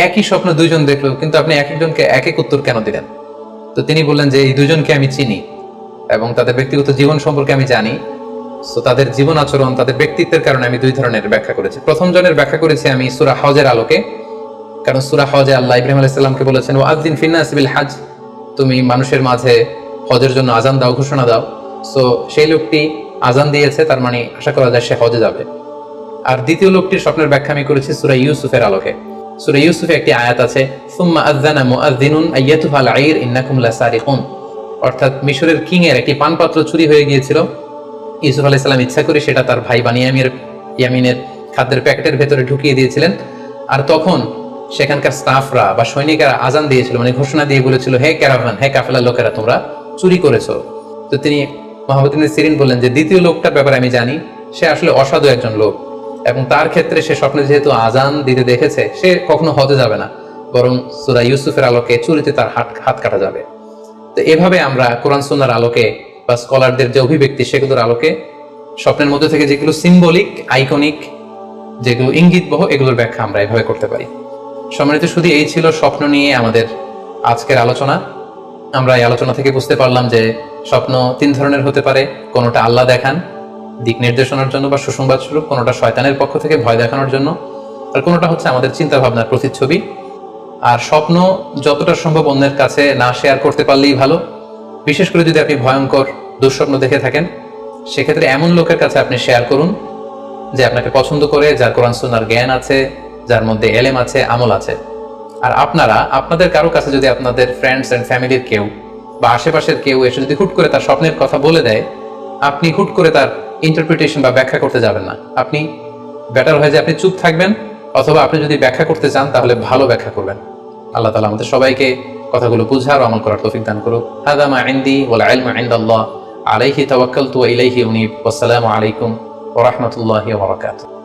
A: একই স্বপ্ন দুইজন দেখলো কিন্তু আপনি এক একজনকে এক এক উত্তর কেন দিলেন? তো তিনি বললেন যে, এই দুইজনকে আমি চিনি, এবং তাদের ব্যক্তিগত জীবন সম্পর্কে আমি জানি। সো তাদের জীবন আচরণ, তাদের ব্যক্তিত্বের কারণে আমি দুই ধরনের ব্যাখ্যা করেছি। প্রথম জনের ব্যাখ্যা করেছি আমি সূরা হজের আলোকে, কারণ সূরা হজে আল্লাহ ইব্রাহিম আলাইহিস সালামকে বলেছেন ওয়াযিন ফিন্নাস বিল হজ, তুমি মানুষের মাঝে হজের জন্য আজান দাও, ঘোষণা দাও। সো সেই লোকটি আজান দিয়েছে, তার মানে আশা করা যায় সে হজে যাবে। আর দ্বিতীয় লোকটির স্বপ্নের ব্যাখ্যা আমি করেছি সূরা ইউসুফের আলোকে। সূরা ইউসুফে একটি আয়াত আছে সুম্মা আযানা মুআযযিনুন আইয়াতুহাল আইর ইন্নাকুম লাসারিকুন, অর্থাৎ মিশরের কিং এর একটি পানপাত্র চুরি হয়ে গিয়েছিল। ইউসুফ আলাইহিস সালাম ইচ্ছা করে সেটা তার ভাই ইয়ামিনের খাদ্যের প্যাকেটের ভেতরে ঢুকিয়ে দিয়েছিলেন। আর তখন সেখানকার স্টাফরা বা সৈনিকেরা আজান দিয়েছিল, মানে ঘোষণা দিয়ে বলেছিল হে ক্যারাভান, হে কাফেলার লোকেরা, তোমরা চুরি করেছো। তো তিনি মুহাম্মদ ইবনে সিরিন বললেন যে দ্বিতীয় লোকটার ব্যাপারে আমি জানি, সে আসলে অসাধু একজন লোক, এবং তার ক্ষেত্রে সে স্বপ্নে যেহেতু আজান দিতে দেখেছে, সে কখনো হজে যাবে না, বরং সূরা ইউসুফের আলোকে চুরিতে তার হাত কাটা যাবে। তো এভাবে আমরা কোরআন সুন্নাহর আলোকে বা স্কলারদের যে অভিব্যক্তি সেগুলোর আলোকে স্বপ্নের মধ্যে থেকে যেগুলো সিম্বলিক, আইকনিক, যেগুলো ইঙ্গিতবহ, এগুলোর ব্যাখ্যা আমরা এভাবে করতে পারি। সম্মানিত শুধু এই ছিল স্বপ্ন নিয়ে আমাদের আজকের আলোচনা। আমরা এই আলোচনা থেকে বুঝতে পারলাম যে স্বপ্ন তিন ধরনের হতে পারে। কোনোটা আল্লাহ দেখান দিক নির্দেশনার জন্য বা সুসংবাদ স্বরূপ, কোনোটা শয়তানের পক্ষ থেকে ভয় দেখানোর জন্য, আর কোনোটা হচ্ছে আমাদের চিন্তা ভাবনার প্রতিচ্ছবি। আর স্বপ্ন যতটা সম্ভব অন্যের কাছে না শেয়ার করতে পারলেই ভালো। বিশেষ করে যদি আপনি ভয়ঙ্কর দুঃস্বপ্ন দেখে থাকেন, সেক্ষেত্রে এমন লোকের কাছে আপনি শেয়ার করুন যে আপনাকে পছন্দ করে, যার কোরআন সুন্নাহর জ্ঞান আছে, যার মধ্যে এলেম আছে, আমল আছে। আর আপনারা আপনাদের কারো কাছে যদি আপনাদের ফ্রেন্ডস এন্ড ফ্যামিলির কেউ বা আশেপাশের কেউ এসে যদি হুট করে তার স্বপ্নের কথা বলে দেয়, আপনি হুট করে তার ইন্টারপ্রিটেশন বা ব্যাখ্যা করতে যাবেন না। আপনি বেটার হয় যে আপনি চুপ থাকবেন, অথবা আপনি যদি ব্যাখ্যা করতে চান তাহলে ভালো ব্যাখ্যা করবেন। আল্লাহ তাআলা আমাদের সবাইকে কথাগুলো বুঝার ও আমল করার তৌফিক দান করুক। হাযা মা ইনদি ওয়াল ইলমু ইনদাল্লাহ আলাইহি তাওয়াক্কালতু ওয়া ইলাইহি উনীব। ওয়াসসালামু আলাইকুম ওয়া রাহমাতুল্লাহি ওয়া বারাকাতুহু।